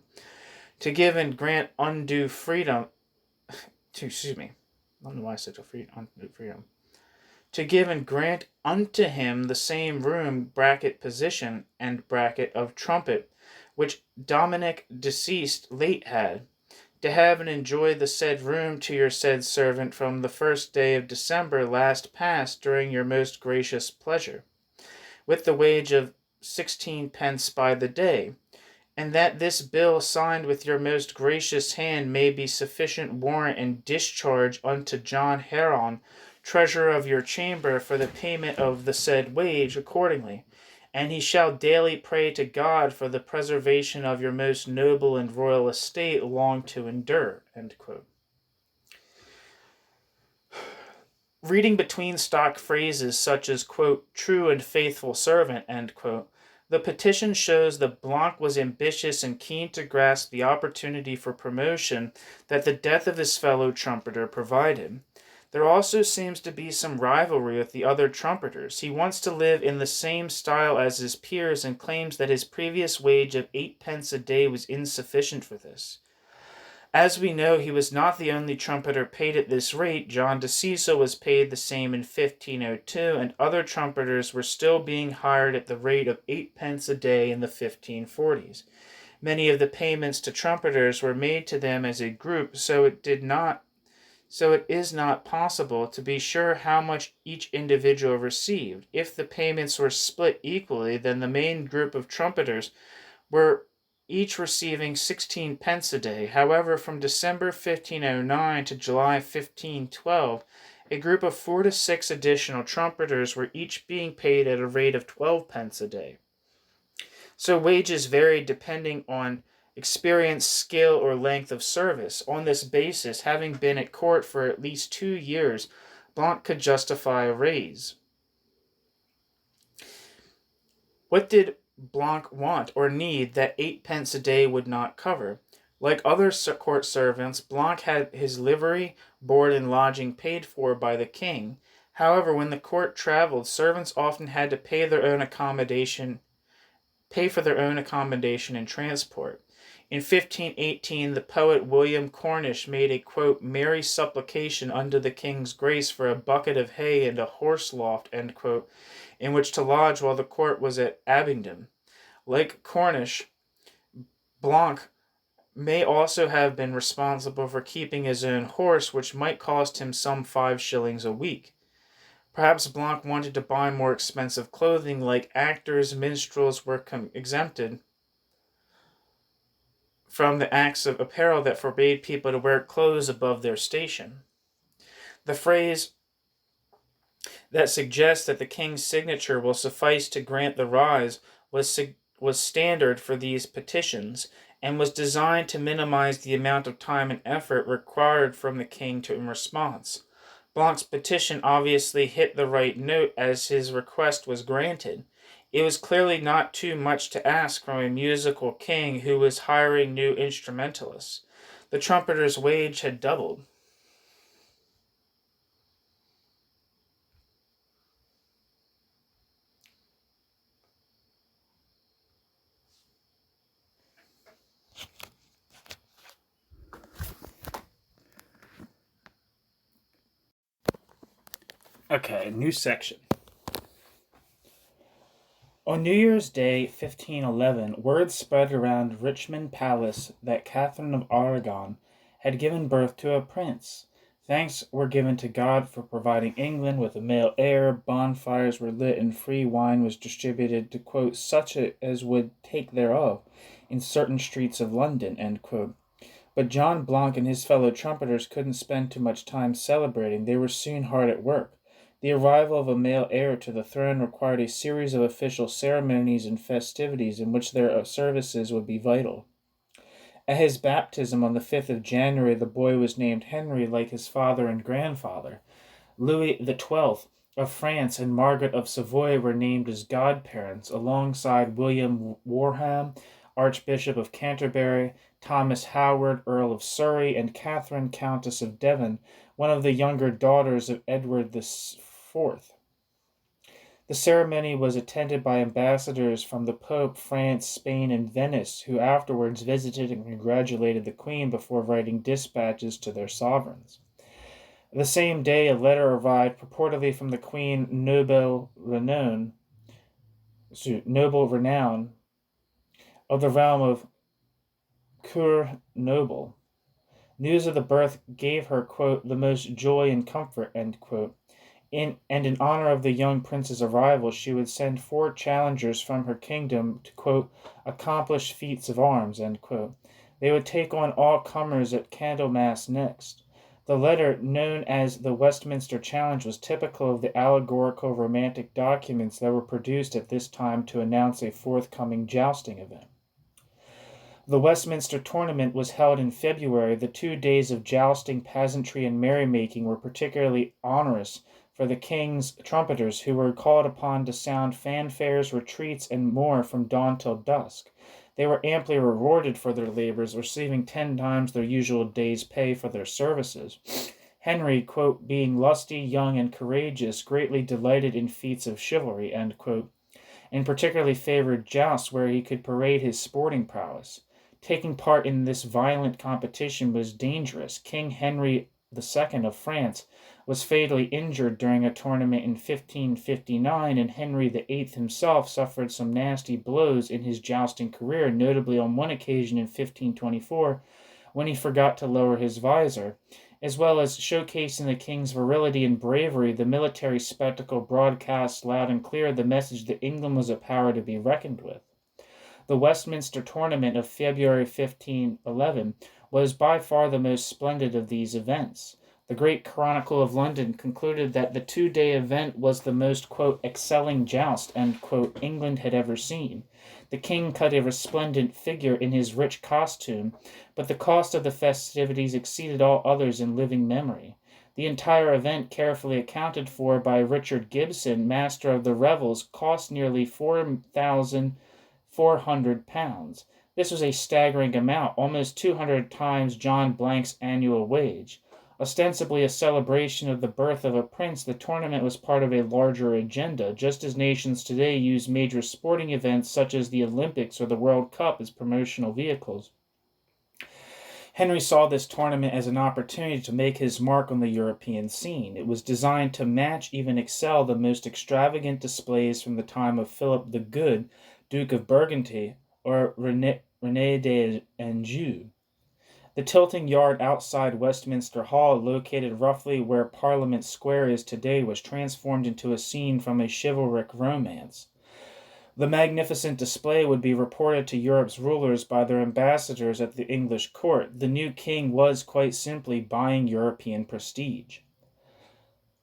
to give and grant undue freedom, I don't know why I said undue freedom. To give and grant unto him the same room, position, and of trumpet, which Dominic deceased late had, to have and enjoy the said room to your said servant from the 1st day of December last past during your most gracious pleasure, with the wage of 16 pence by the day, and that this bill signed with your most gracious hand may be sufficient warrant and discharge unto John Heron, treasurer of your chamber, for the payment of the said wage accordingly. And he shall daily pray to God for the preservation of your most noble and royal estate long to endure. End quote. Reading between stock phrases such as, quote, true and faithful servant, end quote, the petition shows that Blanc was ambitious and keen to grasp the opportunity for promotion that the death of his fellow trumpeter provided. There also seems to be some rivalry with the other trumpeters. He wants to live in the same style as his peers and claims that his previous wage of 8 pence a day was insufficient for this. As we know, he was not the only trumpeter paid at this rate. John de Cecil was paid the same in 1502, and other trumpeters were still being hired at the rate of 8 pence a day in the 1540s. Many of the payments to trumpeters were made to them as a group, so it is not possible to be sure how much each individual received. If the payments were split equally, then the main group of trumpeters were each receiving 16 pence a day. However, from December 1509 to July 1512, a group of 4 to 6 additional trumpeters were each being paid at a rate of 12 pence a day. So wages varied depending on experience, skill, or length of service. On this basis, having been at court for at least 2 years, Blanc could justify a raise. What did Blanc want or need that 8 pence a day would not cover? Like other court servants, Blanc had his livery, board, and lodging paid for by the king. However, when the court traveled, servants often had to pay for their own accommodation and transport. In 1518, the poet William Cornish made a, quote, merry supplication unto the king's grace for a bucket of hay and a horse loft, end quote, in which to lodge while the court was at Abingdon. Like Cornish, Blanc may also have been responsible for keeping his own horse, which might cost him some 5 shillings a week. Perhaps Blanc wanted to buy more expensive clothing, like actors, minstrels were exempted from the acts of apparel that forbade people to wear clothes above their station. The phrase that suggests that the king's signature will suffice to grant the rise was standard for these petitions and was designed to minimize the amount of time and effort required from the king in response. Blanc's petition obviously hit the right note as his request was granted. It was clearly not too much to ask from a musical king who was hiring new instrumentalists. The trumpeter's wage had doubled. Okay, new section. On New Year's Day, 1511, word spread around Richmond Palace that Catherine of Aragon had given birth to a prince. Thanks were given to God for providing England with a male heir, bonfires were lit, and free wine was distributed to, quote, such as would take thereof in certain streets of London, end quote. But John Blanc and his fellow trumpeters couldn't spend too much time celebrating. They were soon hard at work. The arrival of a male heir to the throne required a series of official ceremonies and festivities in which their services would be vital. At his baptism on the 5th of January, the boy was named Henry like his father and grandfather. Louis XII of France and Margaret of Savoy were named as godparents, alongside William Warham, Archbishop of Canterbury, Thomas Howard, Earl of Surrey, and Catherine, Countess of Devon, one of the younger daughters of Edward IV. The ceremony was attended by ambassadors from the Pope, France, Spain, and Venice, who afterwards visited and congratulated the Queen before writing dispatches to their sovereigns. The same day, a letter arrived purportedly from the Queen, noble renown of the realm of Coeur Noble. News of the birth gave her, quote, the most joy and comfort, end quote. In honor of the young prince's arrival, she would send 4 challengers from her kingdom to, quote, accomplish feats of arms, end quote. They would take on all comers at Candlemas next. The letter, known as the Westminster Challenge, was typical of the allegorical romantic documents that were produced at this time to announce a forthcoming jousting event. The Westminster tournament was held in February. The 2 days of jousting, pageantry, and merrymaking were particularly onerous for the king's trumpeters, who were called upon to sound fanfares, retreats, and more from dawn till dusk. They were amply rewarded for their labors, receiving 10 times their usual day's pay for their services. Henry, quote, being lusty, young, and courageous, greatly delighted in feats of chivalry, end quote, and particularly favored jousts where he could parade his sporting prowess. Taking part in this violent competition was dangerous. King Henry II of France was fatally injured during a tournament in 1559, and Henry VIII himself suffered some nasty blows in his jousting career, notably on one occasion in 1524 when he forgot to lower his visor. As well as showcasing the king's virility and bravery, the military spectacle broadcast loud and clear the message that England was a power to be reckoned with. The Westminster tournament of February 1511 was by far the most splendid of these events. The Great Chronicle of London concluded that the 2-day event was the most, quote, excelling joust, end quote, England had ever seen. The king cut a resplendent figure in his rich costume, but the cost of the festivities exceeded all others in living memory. The entire event, carefully accounted for by Richard Gibson, master of the revels, cost nearly £4,400. This was a staggering amount, almost 200 times John Blank's annual wage. Ostensibly a celebration of the birth of a prince, the tournament was part of a larger agenda, just as nations today use major sporting events such as the Olympics or the World Cup as promotional vehicles. Henry saw this tournament as an opportunity to make his mark on the European scene. It was designed to match, even excel, the most extravagant displays from the time of Philip the Good, Duke of Burgundy, or René d'Anjou. The tilting yard outside Westminster Hall, located roughly where Parliament Square is today, was transformed into a scene from a chivalric romance. The magnificent display would be reported to Europe's rulers by their ambassadors at the English court. The new king was, quite simply, buying European prestige.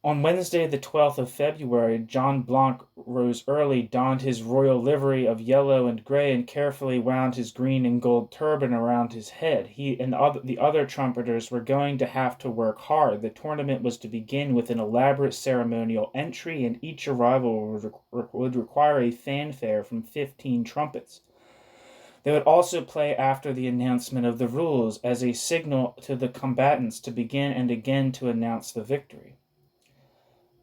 On Wednesday, the 12th of February, John Blanc rose early, donned his royal livery of yellow and gray, and carefully wound his green and gold turban around his head. He and the other trumpeters were going to have to work hard. The tournament was to begin with an elaborate ceremonial entry, and each arrival would require a fanfare from 15 trumpets. They would also play after the announcement of the rules as a signal to the combatants to begin and again to announce the victory.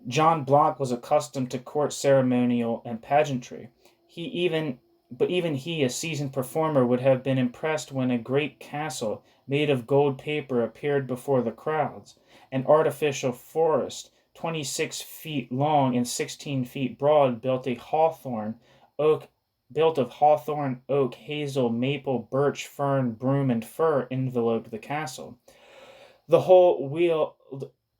John Blanc was accustomed to court ceremonial and pageantry. Even he, a seasoned performer, would have been impressed when a great castle made of gold paper appeared before the crowds. An artificial forest, 26 feet long and 16 feet broad, built of hawthorn, oak, hazel, maple, birch, fern, broom, and fir, enveloped the castle. The whole wheeled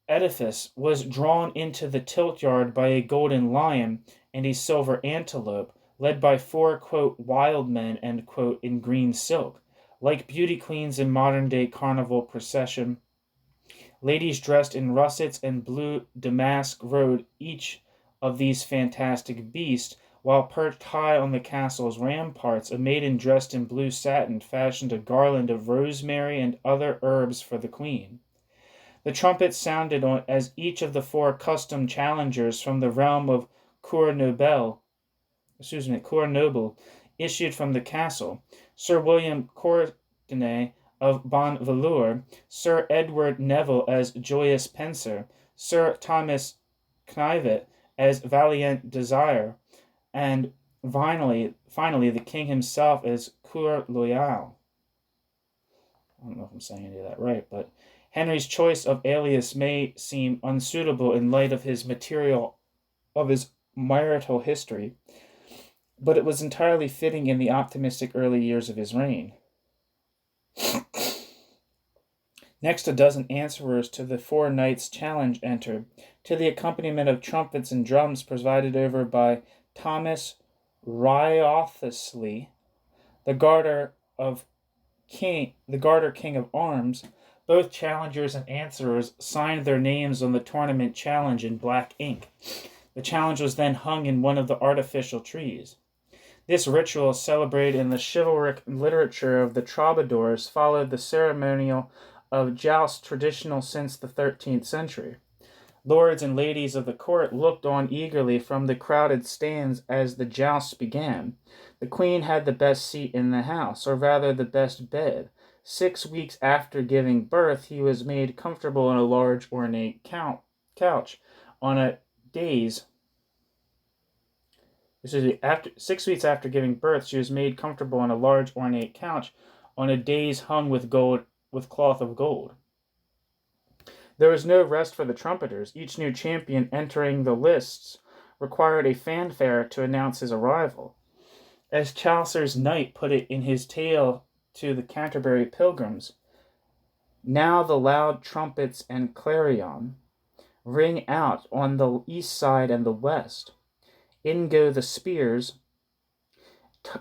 edifice was drawn into the tilt yard by a golden lion and a silver antelope, led by 4, quote, wild men, end quote, in green silk. Like beauty queens in modern-day carnival procession, ladies dressed in russets and blue damask rode each of these fantastic beasts, while perched high on the castle's ramparts, a maiden dressed in blue satin fashioned a garland of rosemary and other herbs for the queen. The trumpet sounded as each of the 4 custom challengers from the realm of Cour Noble issued from the castle. Sir William Courtenay of Bonvelour, Sir Edward Neville as Joyous Penser, Sir Thomas Knyvet as Valiant Desire, and finally the king himself as Coeur Loyal. I don't know if I'm saying any of that right, but Henry's choice of alias may seem unsuitable in light of his marital history, but it was entirely fitting in the optimistic early years of his reign. Next, a dozen answerers to the 4 knights' challenge entered, to the accompaniment of trumpets and drums presided over by Thomas Wriothesley, the Garter King of Arms. Both challengers and answerers signed their names on the tournament challenge in black ink. The challenge was then hung in one of the artificial trees. This ritual, celebrated in the chivalric literature of the troubadours, followed the ceremonial of joust traditional since the 13th century. Lords and ladies of the court looked on eagerly from the crowded stands as the jousts began. The queen had the best seat in the house, or rather the best bed. 6 weeks after giving birth, he was made comfortable on a large ornate couch. On a day's 6 weeks after giving birth, she was made comfortable on a large ornate couch on a dais hung with cloth of gold. There was no rest for the trumpeters. Each new champion entering the lists required a fanfare to announce his arrival. As Chaucer's knight put it in his tale to the Canterbury Pilgrims, "Now the loud trumpets and clarion ring out on the east side and the west. In go the spears,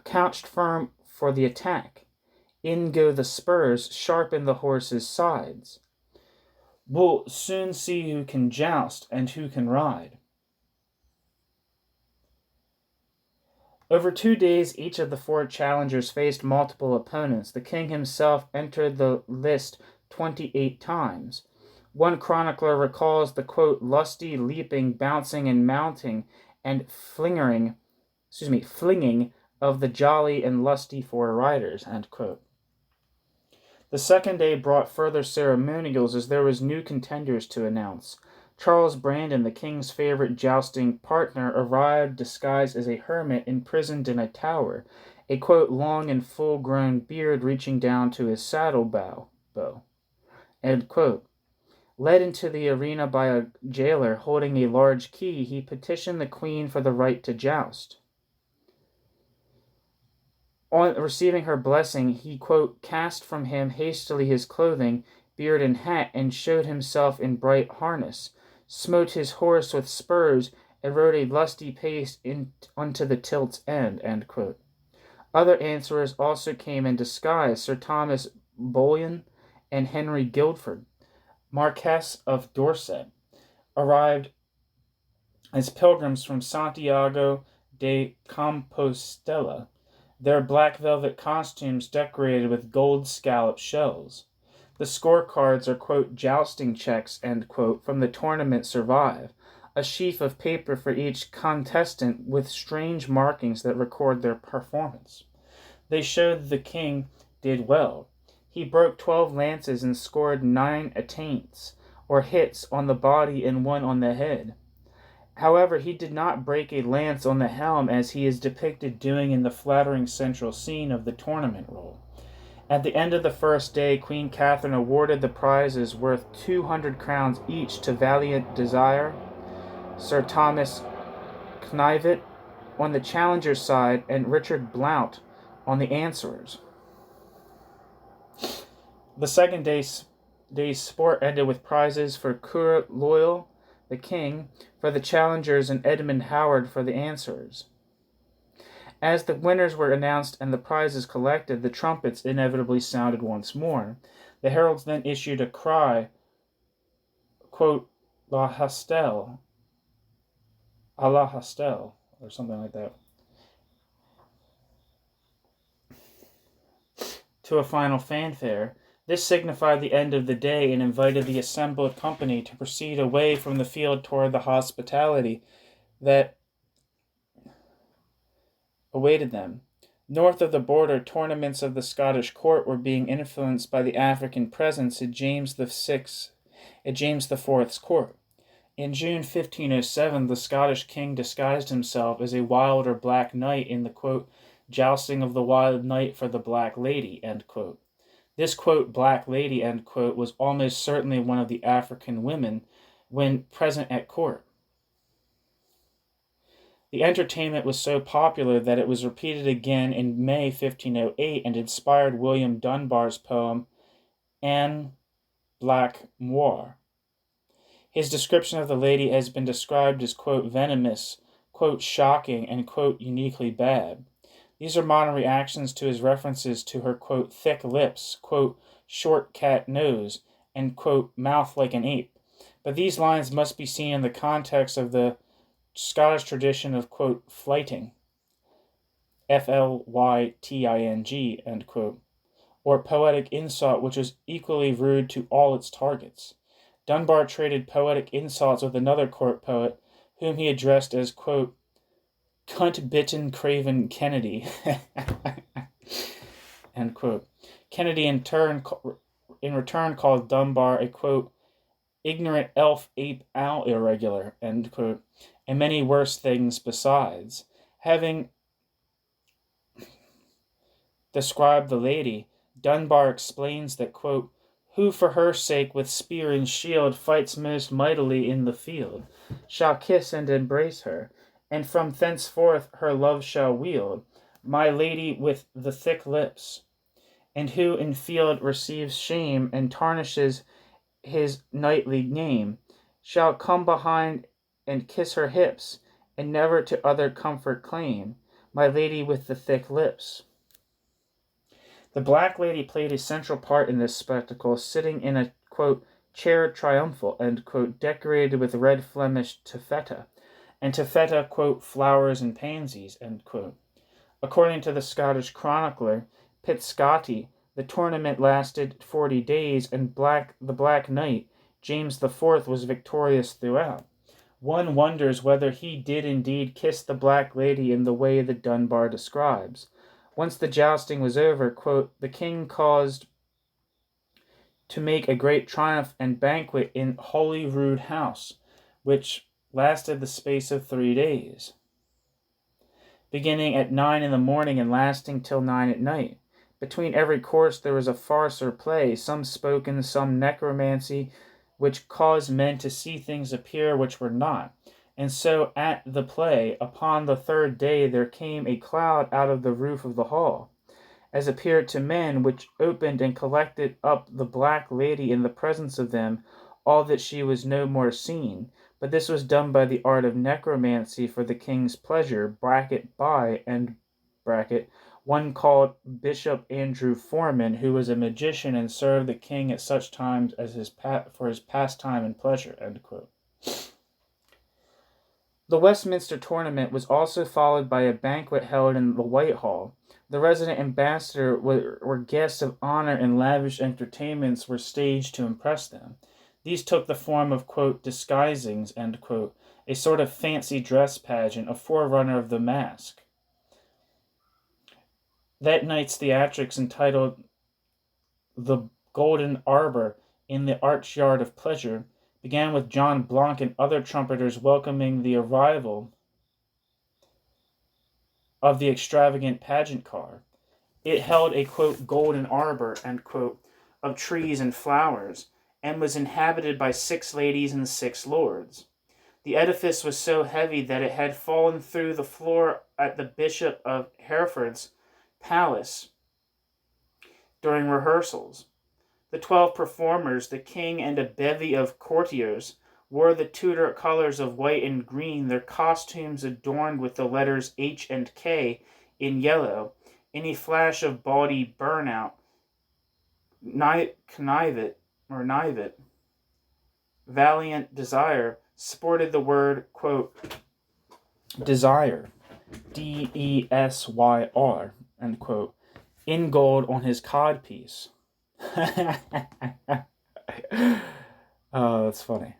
couched firm for the attack. In go the spurs, sharp in the horses' sides. We'll soon see who can joust and who can ride. Over 2 days, each of the 4 challengers faced multiple opponents. The king himself entered the list 28 times. One chronicler recalls the, quote, lusty leaping, bouncing, and mounting, and flinging of the jolly and lusty 4 riders, end quote. The second day brought further ceremonials as there was new contenders to announce. Charles Brandon, the king's favorite jousting partner, arrived disguised as a hermit imprisoned in a tower, a, quote, long and full-grown beard reaching down to his saddle bow, end quote. Led into the arena by a jailer holding a large key, he petitioned the queen for the right to joust. On receiving her blessing, he, quote, cast from him hastily his clothing, beard, and hat, and showed himself in bright harness, smote his horse with spurs, and rode a lusty pace unto the tilt's end, end quote. Other answerers also came in disguise. Sir Thomas Bolian and Henry Guildford, Marquess of Dorset, arrived as pilgrims from Santiago de Compostela, their black velvet costumes decorated with gold scallop shells. The scorecards are, quote, jousting checks, end quote, from the tournament survive, a sheaf of paper for each contestant with strange markings that record their performance. They showed the king did well. He broke 12 lances and scored 9 attaints, or hits, on the body and 1 on the head. However, he did not break a lance on the helm as he is depicted doing in the flattering central scene of the tournament roll. At the end of the first day, Queen Catherine awarded the prizes worth 200 crowns each to Valiant Desire, Sir Thomas Knyvet on the challengers' side, and Richard Blount on the answerers. The second day's sport ended with prizes for Coeur Loyal, the king, for the challengers, and Edmund Howard for the answerers. As the winners were announced and the prizes collected, the trumpets inevitably sounded once more. The heralds then issued a cry, quote, La Hastel, a la Hastel, or something like that, to a final fanfare. This signified the end of the day and invited the assembled company to proceed away from the field toward the hospitality that awaited them. North of the border, tournaments of the Scottish court were being influenced by the African presence at James IV's court. In June 1507, the Scottish king disguised himself as a wild or black knight in the, quote, jousting of the wild knight for the black lady, end quote. This, quote, black lady, end quote, was almost certainly one of the African women when present at court. The entertainment was so popular that it was repeated again in May 1508 and inspired William Dunbar's poem, Anne Black Moir. His description of the lady has been described as, quote, venomous, quote, shocking, and, quote, uniquely bad. These are modern reactions to his references to her, quote, thick lips, quote, short cat nose, and, quote, mouth like an ape. But these lines must be seen in the context of the Scottish tradition of, quote, flyting, Flyting, end quote, or poetic insult, which was equally rude to all its targets. Dunbar traded poetic insults with another court poet, whom he addressed as, quote, cunt-bitten craven Kennedy, end quote. Kennedy in return called Dunbar a, quote, ignorant elf, ape, owl, irregular, end quote, and many worse things besides. Having described the lady, Dunbar explains that, quote, who for her sake with spear and shield fights most mightily in the field, shall kiss and embrace her, and from thenceforth her love shall wield, my lady with the thick lips, and who in field receives shame and tarnishes his knightly name, shall come behind and kiss her hips, and never to other comfort claim, my lady with the thick lips. The black lady played a central part in this spectacle, sitting in a, quote, chair triumphal, decorated with red Flemish taffeta, and taffeta, flowers and pansies, According to the Scottish chronicler Pitscotty, the tournament lasted 40 days, and the Black Knight, James IV, was victorious throughout. One wonders whether he did indeed kiss the Black Lady in the way that Dunbar describes. Once the jousting was over, the king caused to make a great triumph and banquet in Holyrood House, which lasted the space of 3 days, beginning at 9 in the morning and lasting till 9 at night. Between every course there was a farce or play, some spoken, some necromancy, which caused men to see things appear which were not. And so at the play, upon the 3rd day, there came a cloud out of the roof of the hall, as appeared to men, which opened and collected up the Black Lady in the presence of them, all that she was no more seen. But this was done by the art of necromancy for the king's pleasure, by, and one called Bishop Andrew Foreman, who was a magician and served the king at such times as for his pastime and pleasure. The Westminster tournament was also followed by a banquet held in the Whitehall. The resident ambassador were guests of honor, and lavish entertainments were staged to impress them. These took the form of, disguisings, a sort of fancy dress pageant, a forerunner of the masque. That night's theatrics, entitled The Golden Arbor in the Archyard of Pleasure, began with John Blanc and other trumpeters welcoming the arrival of the extravagant pageant car. It held a, golden arbor, of trees and flowers, and was inhabited by 6 ladies and 6 lords. The edifice was so heavy that it had fallen through the floor at the Bishop of Hereford's palace during rehearsals. The 12 performers, the king and a bevy of courtiers, wore the Tudor colors of white and green, their costumes adorned with the letters H and K in yellow. Any flash of bawdy burnout, Knivet, Valiant Desire, sported the word, desire, D-E-S-Y-R, in gold on his codpiece. Oh, that's funny.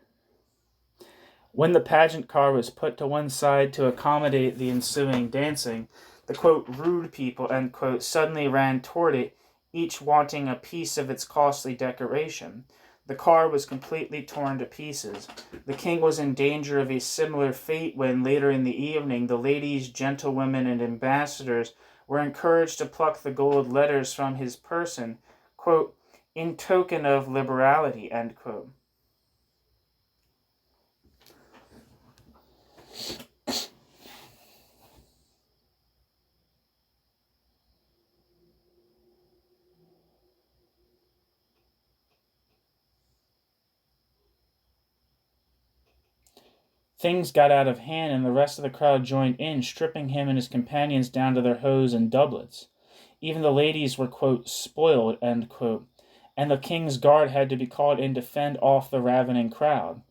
When the pageant car was put to one side to accommodate the ensuing dancing, the, rude people, suddenly ran toward it, each wanting a piece of its costly decoration. The car was completely torn to pieces. The king was in danger of a similar fate when, later in the evening, the ladies, gentlewomen, and ambassadors were encouraged to pluck the gold letters from his person, in token of liberality, Things got out of hand, and the rest of the crowd joined in, stripping him and his companions down to their hose and doublets. Even the ladies were, spoiled, and the king's guard had to be called in to fend off the ravening crowd.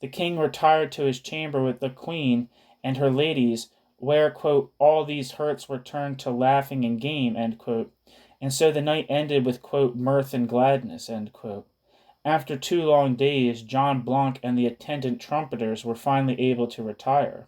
The king retired to his chamber with the queen and her ladies, where, all these hurts were turned to laughing and game, and so the night ended with, mirth and gladness, After 2 long days, John Blanc and the attendant trumpeters were finally able to retire.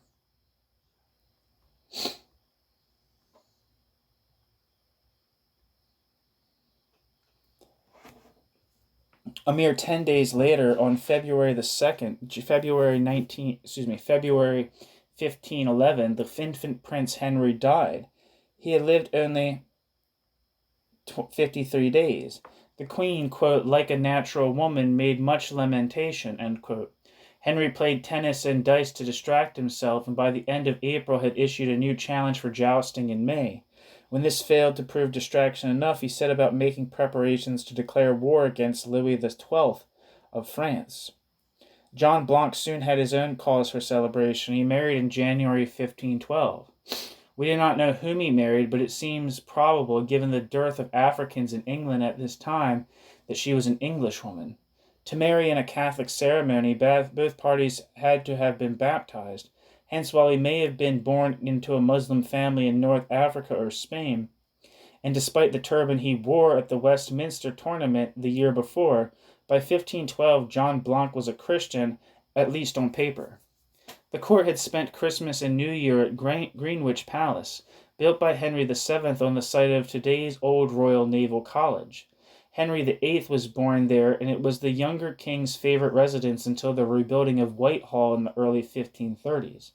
A mere 10 days later, on February 1511, the infant Prince Henry died. He had lived only 53 days. The queen, like a natural woman, made much lamentation, Henry played tennis and dice to distract himself, and by the end of April had issued a new challenge for jousting in May. When this failed to prove distraction enough, he set about making preparations to declare war against Louis XII of France. John Blanc soon had his own cause for celebration. He married in January 1512. We do not know whom he married, but it seems probable, given the dearth of Africans in England at this time, that she was an Englishwoman. To marry in a Catholic ceremony, both parties had to have been baptized. Hence, while he may have been born into a Muslim family in North Africa or Spain, and despite the turban he wore at the Westminster tournament the year before, by 1512 John Blanc was a Christian, at least on paper. The court had spent Christmas and New Year at Greenwich Palace, built by Henry VII on the site of today's Old Royal Naval College. Henry VIII was born there, and it was the younger king's favorite residence until the rebuilding of Whitehall in the early 1530s.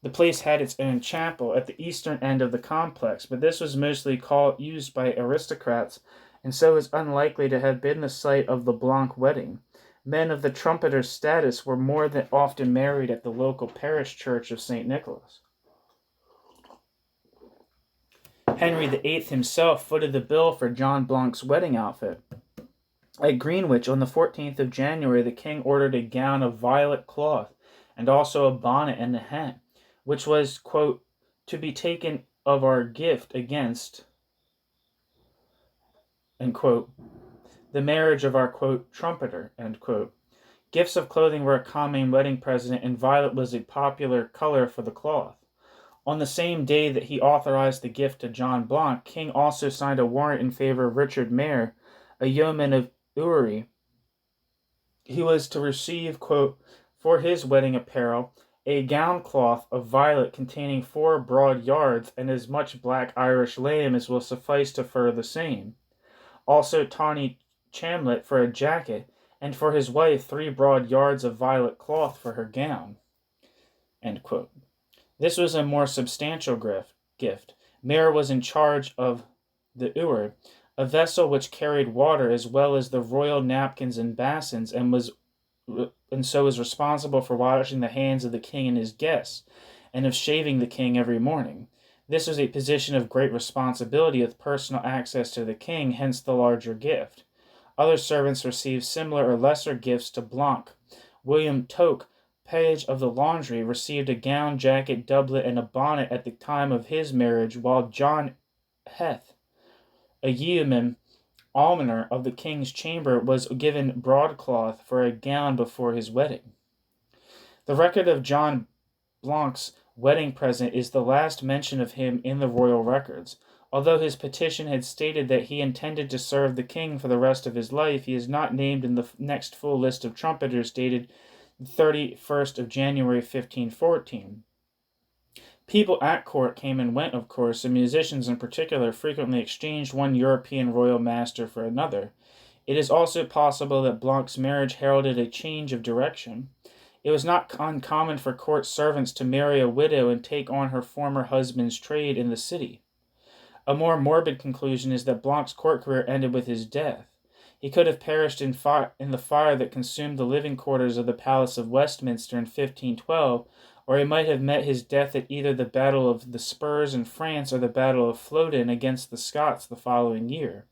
The place had its own chapel at the eastern end of the complex, but this was mostly used by aristocrats, and so is unlikely to have been the site of the Blanc wedding. Men of the trumpeter's status were more than often married at the local parish church of St. Nicholas. Henry VIII himself footed the bill for John Blanc's wedding outfit. At Greenwich on the 14th of January, the king ordered a gown of violet cloth and also a bonnet and a hat, which was, quote, to be taken of our gift against, end quote, the marriage of our, quote, trumpeter, end quote. Gifts of clothing were a common wedding present, and violet was a popular color for the cloth. On the same day that he authorized the gift to John Blanc, King also signed a warrant in favor of Richard Mayer, a yeoman of Uri. He was to receive, quote, for his wedding apparel, a gown cloth of violet containing 4 broad yards and as much black Irish lamb as will suffice to fur the same. Also tawny chamlet for a jacket, and for his wife 3 broad yards of violet cloth for her gown. End quote. This was a more substantial gift. Mayer was in charge of the ewer, a vessel which carried water as well as the royal napkins and basins, and so was responsible for washing the hands of the king and his guests, and of shaving the king every morning. This was a position of great responsibility with personal access to the king, hence the larger gift. Other servants received similar or lesser gifts to Blanc. William Toke, page of the laundry, received a gown, jacket, doublet, and a bonnet at the time of his marriage, while John Heth, a yeoman, almoner of the king's chamber, was given broadcloth for a gown before his wedding. The record of John Blanc's wedding present is the last mention of him in the royal records. Although his petition had stated that he intended to serve the king for the rest of his life, he is not named in the next full list of trumpeters dated 31st of January 1514. People at court came and went, of course, and musicians in particular frequently exchanged one European royal master for another. It is also possible that Blanc's marriage heralded a change of direction. It was not uncommon for court servants to marry a widow and take on her former husband's trade in the city. A more morbid conclusion is that Blanc's court career ended with his death. He could have perished in the fire that consumed the living quarters of the Palace of Westminster in 1512, or he might have met his death at either the Battle of the Spurs in France or the Battle of Flodden against the Scots the following year.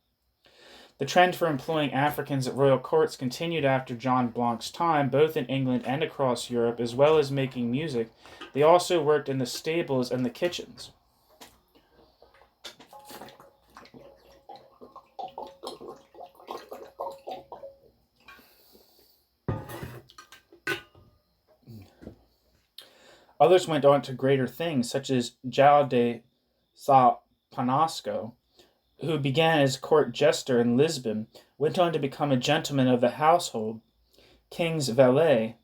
The trend for employing Africans at royal courts continued after John Blanc's time, both in England and across Europe, as well as making music. They also worked in the stables and the kitchens. Others went on to greater things, such as João de Sá Panasco, who began as court jester in Lisbon, went on to become a gentleman of the household, king's valet,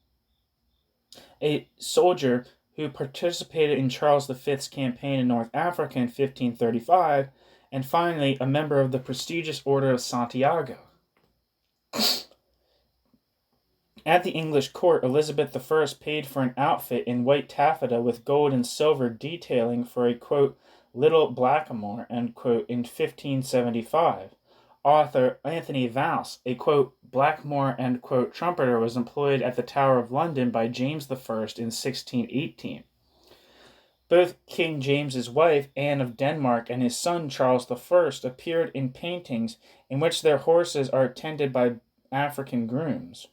a soldier who participated in Charles V's campaign in North Africa in 1535, and finally a member of the prestigious Order of Santiago. At the English court, Elizabeth I paid for an outfit in white taffeta with gold and silver detailing for a, quote, little blackamoor, end quote, in 1575. Author Anthony Vance, a, quote, blackamoor, end quote, trumpeter, was employed at the Tower of London by James I in 1618. Both King James's wife, Anne of Denmark, and his son, Charles I, appeared in paintings in which their horses are attended by African grooms.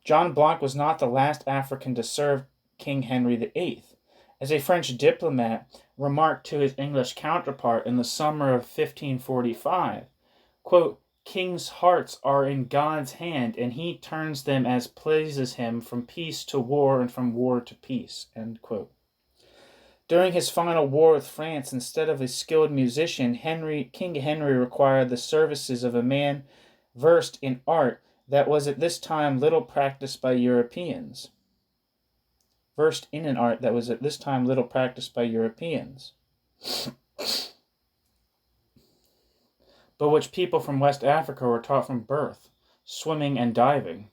John Blanc was not the last African to serve King Henry VIII. As a French diplomat remarked to his English counterpart in the summer of 1545, quote, Kings' hearts are in God's hand, and he turns them as pleases him from peace to war and from war to peace. End quote. During his final war with France, instead of a skilled musician, King Henry required the services of a man versed in art that was at this time little practiced by Europeans. Versed in an art that was at this time little practiced by Europeans, but which people from West Africa were taught from birth, swimming and diving.